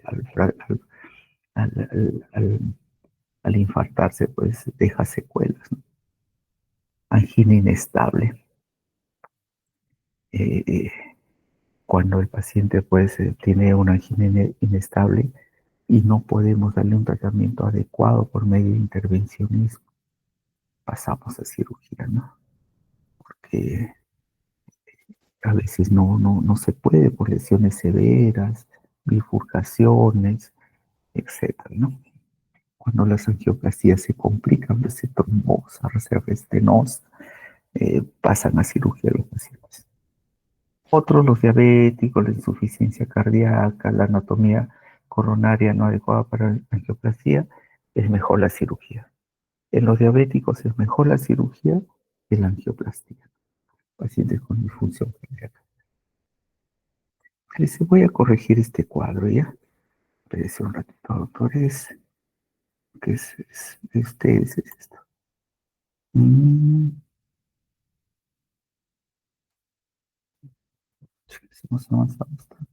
al, al, al, al infartarse, pues deja secuelas, ¿no? Angina inestable. Eh, eh, Cuando el paciente pues tiene una angina inestable y no podemos darle un tratamiento adecuado por medio de intervencionismo, pasamos a cirugía, ¿no? Porque a veces no se puede por lesiones severas, bifurcaciones, etcétera, ¿no? Cuando las angioplastías se complican, se trombosa, reserva estenosa, pasan a cirugía los pacientes. Otros, los diabéticos, la insuficiencia cardíaca, la anatomía coronaria no adecuada para la angioplastía, es mejor la cirugía. En los diabéticos es mejor la cirugía que la angioplastía. Pacientes con disfunción cardíaca. Les voy a corregir este cuadro, ¿ya? Espérense un ratito, doctores. ¿Qué es de ustedes? Es esto. Hemos avanzado bastante.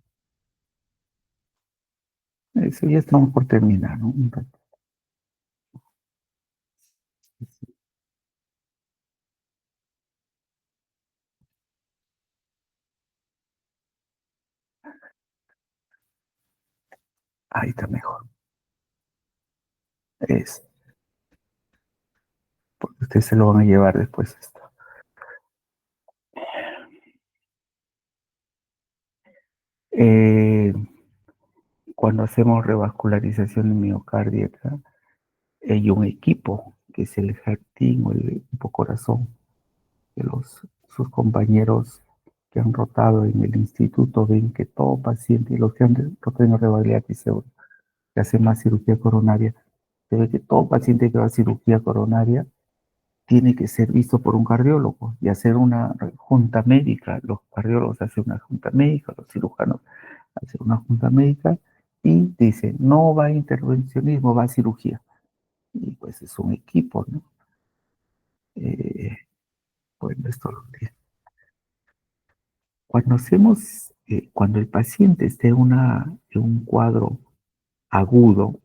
Eso ya estamos por terminar, ¿no? Ahí está mejor. Es, porque ustedes se lo van a llevar después esto. Eh, Cuando hacemos revascularización miocárdica, hay un equipo que es el heart team o el equipo corazón, que sus compañeros que han rotado en el instituto ven que todo paciente, los que han rotado en revalidatis que hace más cirugía coronaria, se ve que todo paciente que va a cirugía coronaria tiene que ser visto por un cardiólogo y hacer una junta médica. Los cardiólogos hacen una junta médica, los cirujanos hacen una junta médica y dicen, no va a intervencionismo, va a cirugía. Y pues es un equipo, ¿no? Eh, bueno, esto lo que... Cuando hacemos, cuando el paciente esté en un cuadro agudo,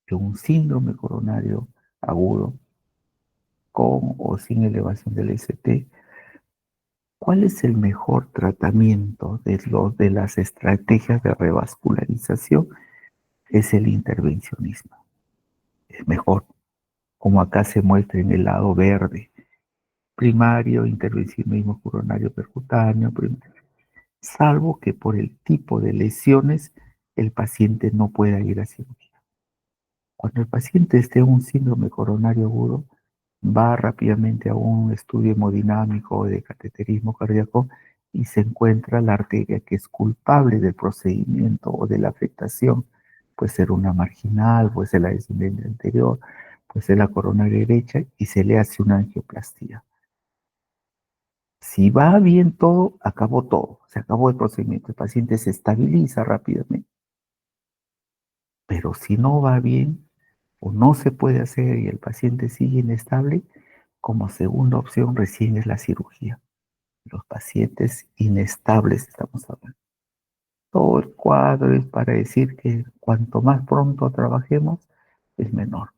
de un síndrome coronario agudo, con o sin elevación del ST, ¿cuál es el mejor tratamiento de las estrategias de revascularización? Es el intervencionismo. Es mejor, como acá se muestra en el lado verde. Primario, intervencionismo coronario percutáneo, salvo que por el tipo de lesiones el paciente no pueda ir a cirugía. Cuando el paciente esté en un síndrome coronario agudo, va rápidamente a un estudio hemodinámico de cateterismo cardíaco y se encuentra la arteria que es culpable del procedimiento o de la afectación. Puede ser una marginal, puede ser la descendente anterior, puede ser la coronaria derecha y se le hace una angioplastía. Si va bien todo, acabó todo, se acabó el procedimiento, el paciente se estabiliza rápidamente. Pero si no va bien o no se puede hacer y el paciente sigue inestable, como segunda opción recién es la cirugía. Los pacientes inestables estamos hablando. Todo el cuadro es para decir que cuanto más pronto trabajemos, es menor,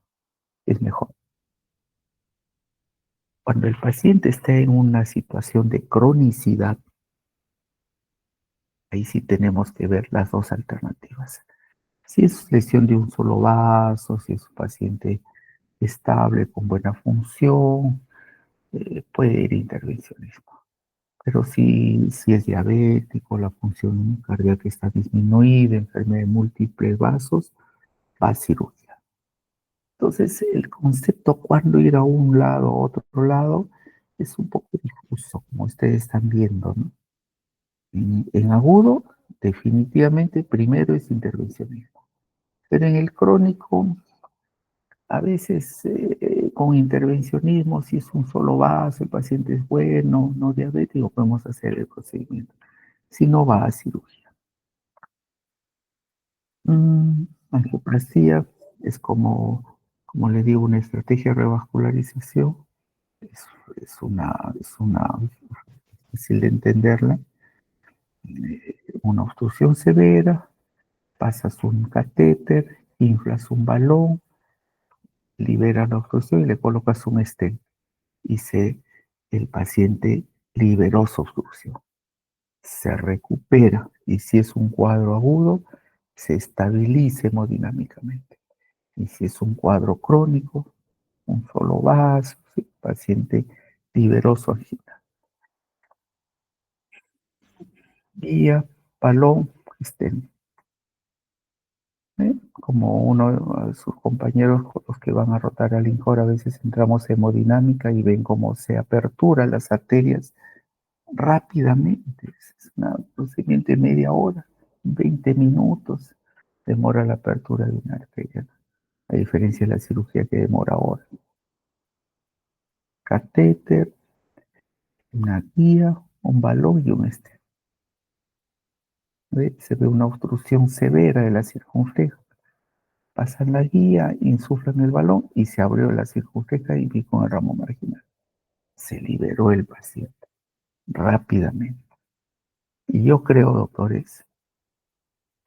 es mejor. Cuando el paciente está en una situación de cronicidad, ahí sí tenemos que ver las dos alternativas. Si es lesión de un solo vaso, si es un paciente estable, con buena función, puede ir intervencionismo. Pero si es diabético, la función cardíaca está disminuida, enfermedad de múltiples vasos, va a cirugía. Entonces, el concepto cuándo ir a un lado o otro lado es un poco difuso, como ustedes están viendo, ¿no? En agudo, definitivamente, primero es intervencionismo. Pero en el crónico, a veces con intervencionismo, si es un solo vaso, el paciente es bueno, no diabético, podemos hacer el procedimiento. Si no, va a cirugía. Angioplastia es como le digo, una estrategia de revascularización. Es, es una difícil de entenderla. Una obstrucción severa, pasas un catéter, inflas un balón, liberas la obstrucción y le colocas un stent. Y el paciente liberó su obstrucción. Se recupera y si es un cuadro agudo, se estabiliza hemodinámicamente. Y si es un cuadro crónico, un solo vaso, si el paciente liberó su angina. Guía, balón, stent. Como uno de sus compañeros con los que van a rotar al INJOR, a veces entramos en hemodinámica y ven cómo se aperturan las arterias rápidamente. Es un procedimiento de media hora, 20 minutos, demora la apertura de una arteria, a diferencia de la cirugía que demora horas. Catéter, una guía, un balón y un stent. Se ve una obstrucción severa de la circunfleja. Pasan la guía, insuflan el balón y se abrió la circunfleja y vi con el ramo marginal. Se liberó el paciente rápidamente. Y yo creo, doctores,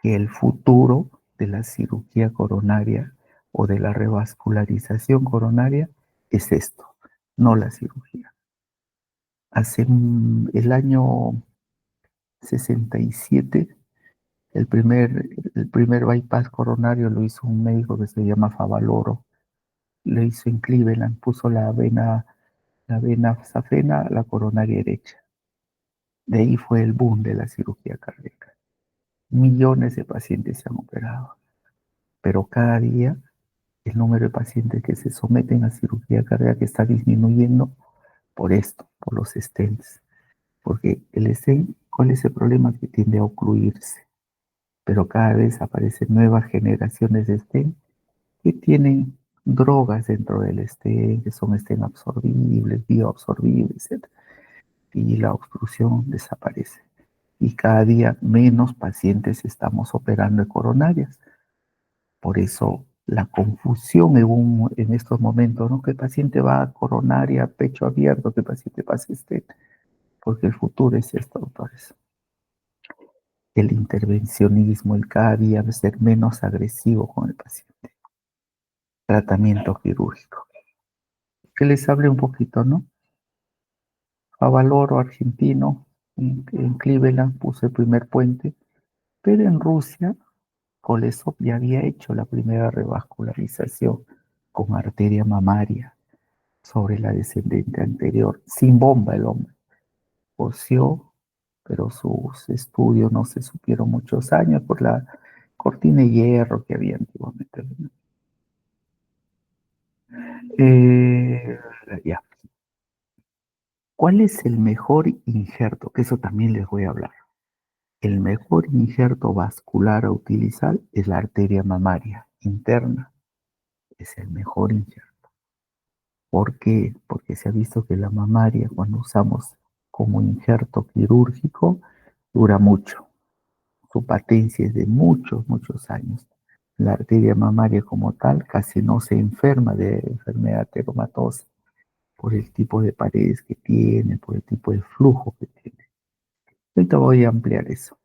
que el futuro de la cirugía coronaria o de la revascularización coronaria es esto, no la cirugía. Hace el año 67, el primer bypass coronario lo hizo un médico que se llama Favaloro. Lo hizo en Cleveland, puso la vena safena a la coronaria derecha. De ahí fue el boom de la cirugía cardíaca. Millones de pacientes se han operado, pero cada día el número de pacientes que se someten a cirugía cardíaca está disminuyendo por esto, por los stents. Porque el stent, ¿cuál es el problema? Que tiende a ocluirse. Pero cada vez aparecen nuevas generaciones de stent que tienen drogas dentro del stent, que son stent absorbibles, bioabsorbibles, etc. Y la obstrucción desaparece. Y cada día menos pacientes estamos operando de coronarias. Por eso la confusión en estos momentos, ¿no? ¿Qué paciente va a coronaria, pecho abierto? ¿Qué paciente pasa Porque el futuro es esto, doctores. El intervencionismo, el cada día ser menos agresivo con el paciente. Tratamiento quirúrgico. Que les hable un poquito, ¿no? Favaloro, argentino, en Cleveland puso el primer puente, pero en Rusia, Kolesov ya había hecho la primera revascularización con arteria mamaria sobre la descendente anterior, sin bomba el hombre. Cosió, pero sus estudios no se supieron muchos años por la cortina de hierro que había antiguamente. Eh, ya. ¿Cuál es el mejor injerto? Que eso también les voy a hablar. El mejor injerto vascular a utilizar es la arteria mamaria interna. Es el mejor injerto. ¿Por qué? Porque se ha visto que la mamaria, cuando usamos como injerto quirúrgico dura mucho. Su patencia es de muchos, muchos años. La arteria mamaria como tal casi no se enferma de enfermedad ateromatosa por el tipo de paredes que tiene, por el tipo de flujo que tiene. Ahorita voy a ampliar eso.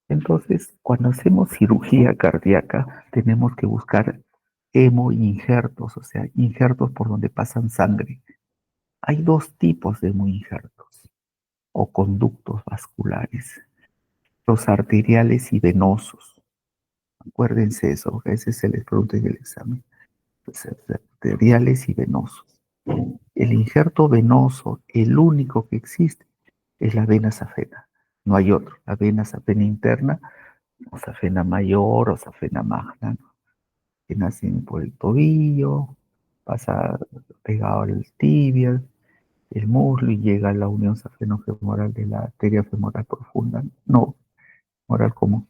Entonces, cuando hacemos cirugía cardíaca, tenemos que buscar hemoinjertos, o sea, injertos por donde pasan sangre. Hay dos tipos de hemoinjertos o conductos vasculares, los arteriales y venosos. Acuérdense eso, porque a veces se les pregunta en el examen. Los arteriales y venosos. El injerto venoso, el único que existe, es la vena safena. No hay otro. La vena safena interna, o safena mayor o safena magna, ¿no? Que nacen por el tobillo, pasa pegado al tibia, el muslo y llega a la unión safeno-femoral de la arteria femoral profunda. No, femoral común.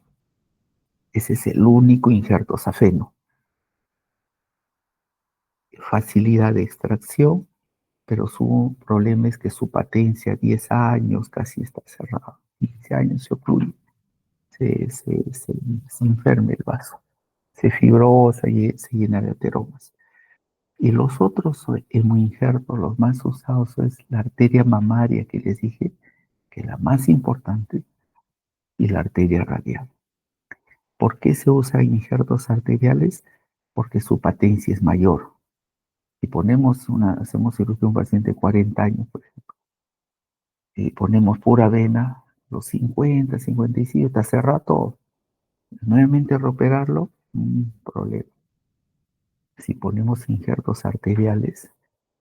Ese es el único injerto safeno. Facilidad de extracción, pero su problema es que su patencia, 10 años, casi está cerrada. 15 años se ocluye, se enferma el vaso, se fibrosa y se llena de ateromas. Y los otros hemoinjertos, los más usados, es la arteria mamaria, que les dije que es la más importante, y la arteria radial. ¿Por qué se usan injertos arteriales? Porque su patencia es mayor. Si hacemos cirugía a un paciente de 40 años, por ejemplo, y ponemos pura vena, los 50, 55, está cerrado todo. Nuevamente reoperarlo, un problema. Si ponemos injertos arteriales,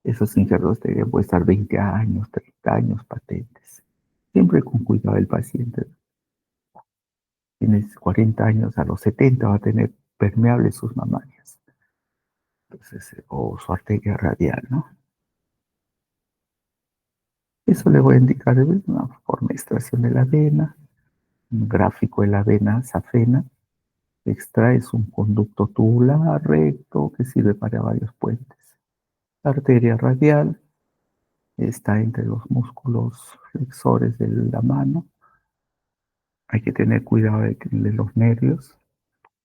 esos injertos arteriales pueden estar 20 años, 30 años patentes. Siempre con cuidado del paciente. Tienes 40 años, a los 70 va a tener permeables sus mamarias. Entonces, o su arteria radial, ¿no? Eso le voy a indicar una forma de extracción de la vena, un gráfico de la vena safena. Extraes un conducto tubular recto que sirve para varios puentes. La arteria radial está entre los músculos flexores de la mano. Hay que tener cuidado de los nervios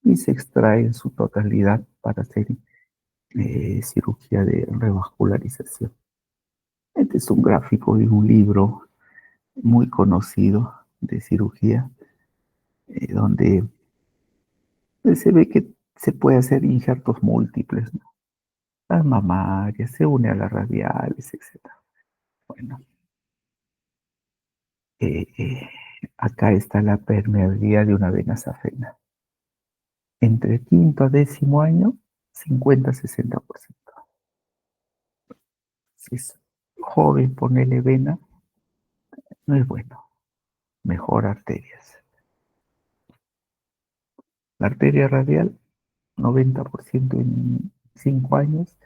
y se extrae en su totalidad para hacer cirugía de revascularización. Este es un gráfico de un libro muy conocido de cirugía, donde se ve que se puede hacer injertos múltiples, ¿no? Las mamarias, se une a las radiales, etc. Bueno, eh, eh, acá está la permeabilidad de una vena safena. Entre quinto a décimo año, 50-60%. Si es joven, ponele vena, no es bueno. Mejor arterias. La arteria radial, 90% en 5 años,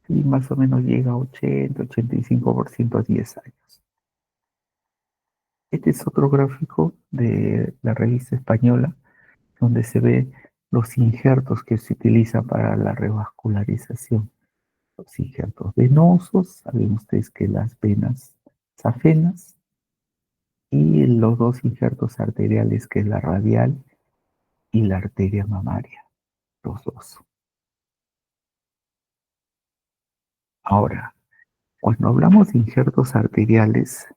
y más o menos llega a 80-85% a 10 años. Este es otro gráfico de la revista española, donde se ve los injertos que se utilizan para la revascularización. Los injertos venosos, saben ustedes que las venas safenas, y los dos injertos arteriales, que es la radial y la arteria mamaria, los dos. Ahora, cuando hablamos de injertos arteriales,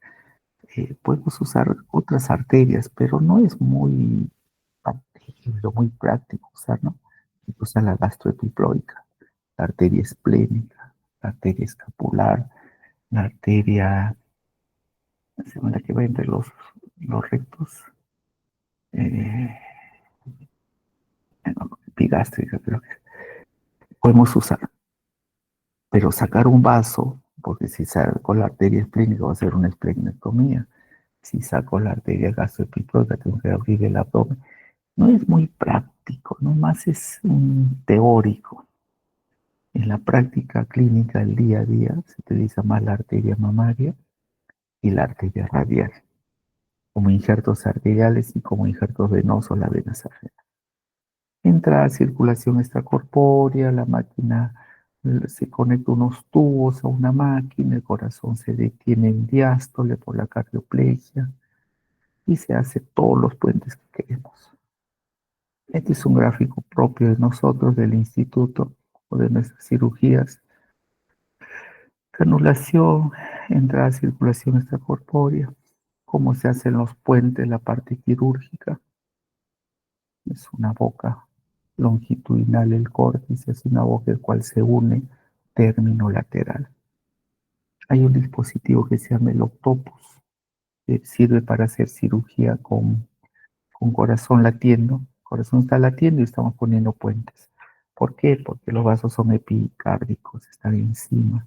podemos usar otras arterias, pero no es muy factible, muy práctico usar, ¿no? Se usa la gastroepiploica, la arteria esplénica, la arteria escapular, la arteria, la que va entre los rectos, eh, epigástrica, creo que podemos usar. Pero sacar un vaso, porque si saco la arteria esplénica va a ser una esplenectomía. Si saco la arteria gastroepiploica tengo que abrir el abdomen. No es muy práctico, nomás es un teórico. En la práctica clínica del día a día se utiliza más la arteria mamaria y la arteria radial, como injertos arteriales y como injertos venosos la vena safena. Entra a circulación extracorpórea, la máquina Se conecta unos tubos a una máquina, el corazón se detiene en diástole por la cardioplegia y se hace todos los puentes que queremos. Este es un gráfico propio de nosotros, del instituto o de nuestras cirugías. Canulación, entrada a circulación extracorpórea, cómo se hacen los puentes, la parte quirúrgica. Es una boca longitudinal el córtex, es una boca el cual se une término lateral. Hay un dispositivo que se llama el octopus, que sirve para hacer cirugía con corazón latiendo. El corazón está latiendo y estamos poniendo puentes. ¿Por qué? Porque los vasos son epicárdicos, están encima.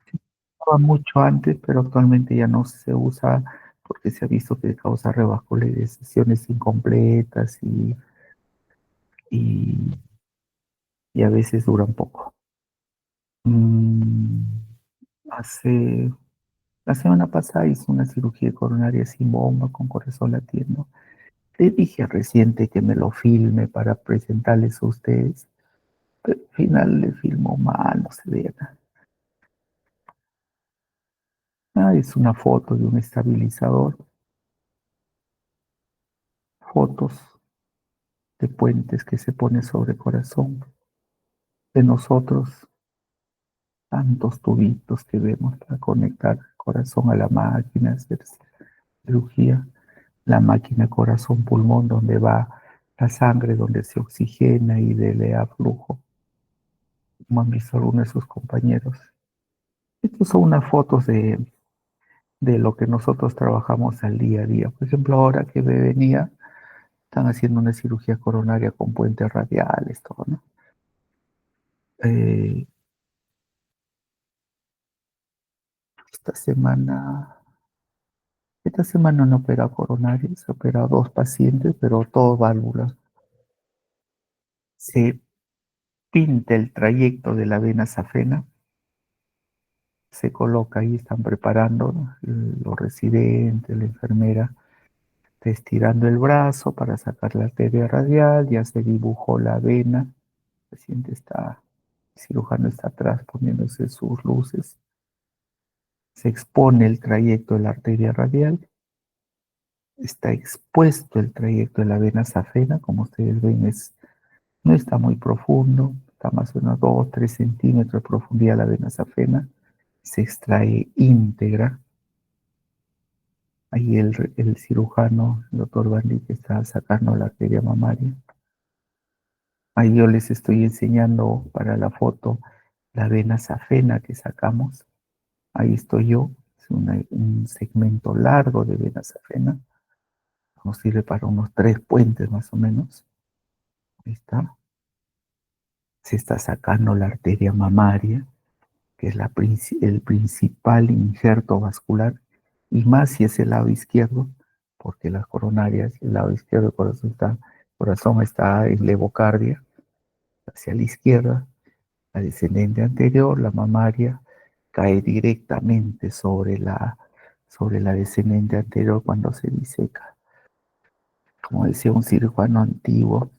Se usaba mucho antes, pero actualmente ya no se usa porque se ha visto que causa revascularizaciones incompletas y, y a veces duran poco. Mm, hace La semana pasada hice una cirugía coronaria sin bomba, con corazón latiendo. Le dije reciente que me lo filme para presentarles a ustedes, pero al final le filmó mal, no se ve nada. Es una foto de un estabilizador, fotos de puentes que se pone sobre corazón de nosotros, tantos tubitos que vemos para conectar el corazón a la máquina, hacer cirugía, la máquina corazón-pulmón donde va la sangre, donde se oxigena y le da flujo, como han visto algunos de sus compañeros. Estas son unas fotos de lo que nosotros trabajamos al día a día. Por ejemplo, ahora que me venía, están haciendo una cirugía coronaria con puentes radiales, todo, ¿no? Eh, esta semana, esta semana no opera coronaria, se opera a 2 pacientes, pero todos válvulas. Se pinta el trayecto de la vena safena, se coloca ahí, están preparando, ¿no? Los residentes, la enfermera, está estirando el brazo para sacar la arteria radial, ya se dibujó la vena, el paciente está, el cirujano está atrás poniéndose sus luces, se expone el trayecto de la arteria radial, está expuesto el trayecto de la vena safena, como ustedes ven, no está muy profundo, está más o menos 2 o 3 centímetros de profundidad la vena safena, se extrae íntegra. Ahí el cirujano, el doctor Bandi, que está sacando la arteria mamaria. Ahí yo les estoy enseñando para la foto la vena safena que sacamos. Ahí estoy yo, es un segmento largo de vena safena. Nos sirve para unos 3 puentes más o menos. Ahí está. Se está sacando la arteria mamaria, que es el principal injerto vascular, y más si es el lado izquierdo, porque las coronarias, el lado izquierdo del corazón está en levocardia, hacia la izquierda, la descendente anterior, la mamaria, cae directamente sobre la descendente anterior cuando se diseca. Como decía un cirujano antiguo,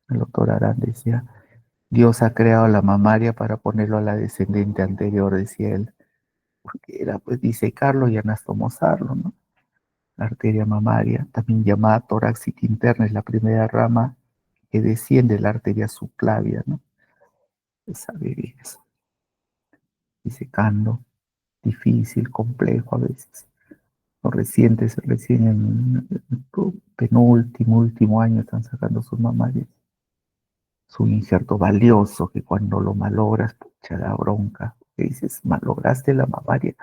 el doctor Arán decía, Dios ha creado la mamaria para ponerlo a la descendente anterior, decía él, porque era pues disecarlo y anastomosarlo, ¿no? La arteria mamaria, también llamada torácica interna, es la primera rama que desciende de la arteria subclavia, ¿no? Se sabe bien eso. Disecando, difícil, complejo a veces. Los recién en el penúltimo, último año están sacando sus mamarias. Es un injerto valioso que cuando lo malogras, pucha, da bronca. Que dices, malograste la mamaria,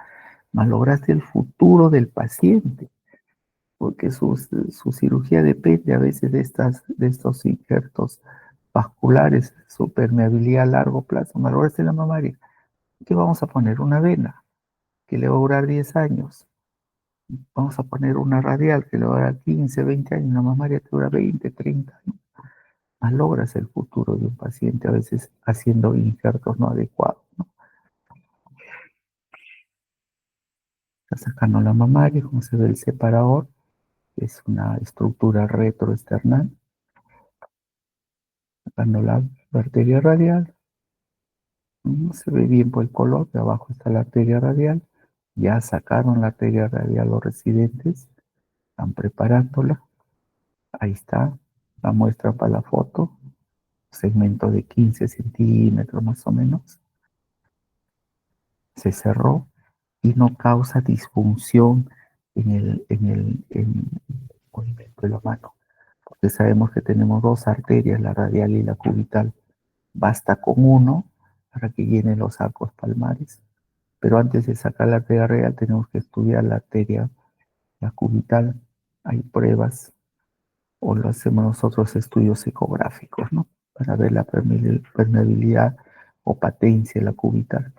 malograste el futuro del paciente, porque su cirugía depende a veces de estos injertos vasculares, su permeabilidad a largo plazo. Malograste la mamaria. ¿Qué vamos a poner? Una vena que le va a durar 10 años. Vamos a poner una radial que le va a dar 15, 20 años, una mamaria que dura 20, 30 años. Malogras el futuro de un paciente, a veces haciendo injertos no adecuados, ¿no? Está sacando la mamaria, como se ve el separador, que es una estructura retroesternal, sacando la arteria radial, No se ve bien por el color, de abajo está la arteria radial. Ya sacaron la arteria radial los residentes, están preparándola. Ahí está la muestra para la foto, segmento de 15 centímetros más o menos. Se cerró y no causa disfunción en el movimiento de la mano, porque sabemos que tenemos dos arterias, la radial y la cubital. Basta con uno para que llene los arcos palmares. Pero antes de sacar la arteria radial tenemos que estudiar la arteria, la cubital. Hay pruebas o lo hacemos nosotros estudios ecográficos, ¿no? Para ver la permeabilidad o patencia de la cubital.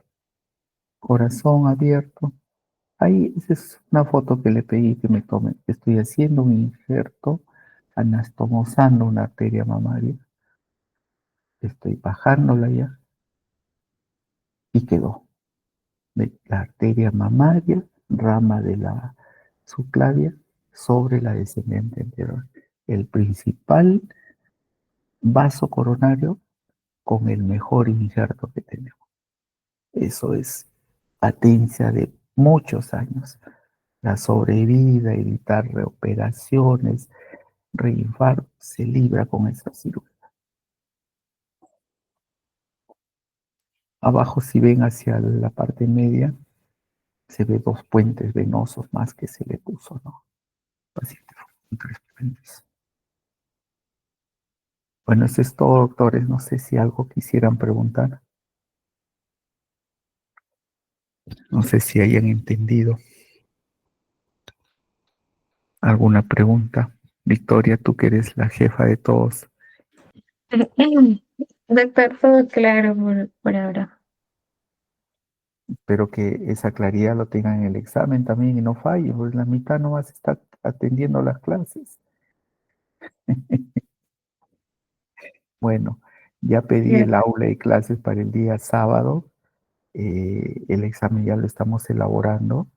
Corazón abierto. Ahí esa es una foto que le pedí que me tome. Estoy haciendo un injerto, anastomosando una arteria mamaria. Estoy bajándola ya y quedó. La arteria mamaria, rama de la subclavia, sobre la descendente anterior. El principal vaso coronario con el mejor injerto que tenemos. Eso es patencia de muchos años. La sobrevida, evitar reoperaciones, reinfarto, se libra con esa cirugía. Abajo, si ven hacia la parte media, se ve dos puentes venosos más que se le puso, ¿no? Paciente con tres puentes. Bueno, eso es todo, doctores. No sé si algo quisieran preguntar. No sé si hayan entendido alguna pregunta. Victoria, tú que eres la jefa de todos. Doctor, todo claro por ahora. Espero que esa claridad lo tengan en el examen también y no falle, pues la mitad no vas a estar atendiendo las clases. Bueno, ya pedí el aula de clases para el día sábado. El examen ya lo estamos elaborando.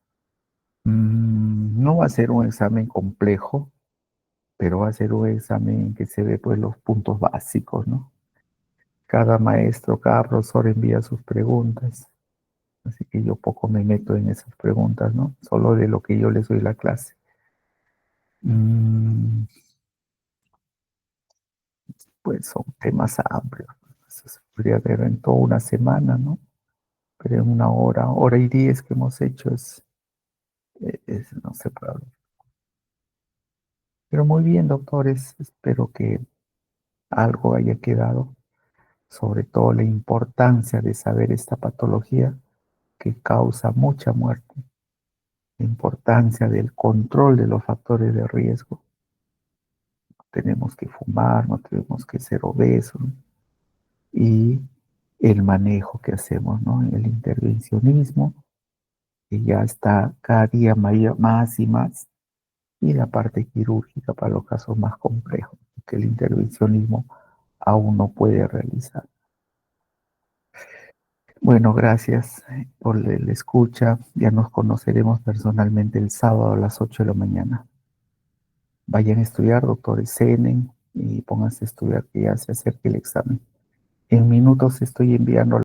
No va a ser un examen complejo, pero va a ser un examen en que se ve pues los puntos básicos, ¿no? Cada maestro, cada profesor envía sus preguntas, así que yo poco me meto en esas preguntas, ¿no? Solo de lo que yo les doy la clase. Mm, pues son temas amplios. Eso se podría ver en toda una semana, ¿no? Pero en una hora, hora y 10 que hemos hecho no se puede hablar. Pero muy bien, doctores, espero que algo haya quedado, sobre todo la importancia de saber esta patología que causa mucha muerte, la importancia del control de los factores de riesgo. No tenemos que fumar, no tenemos que ser obesos, ¿no? Y el manejo que hacemos, ¿no? El intervencionismo, que ya está cada día más y más, y la parte quirúrgica para los casos más complejos, que el intervencionismo aún no puede realizar. Bueno, gracias por la escucha. Ya nos conoceremos personalmente el sábado a las 8 de la mañana. Vayan a estudiar, doctores, cenen y pónganse a estudiar que ya se acerque el examen. En minutos estoy enviando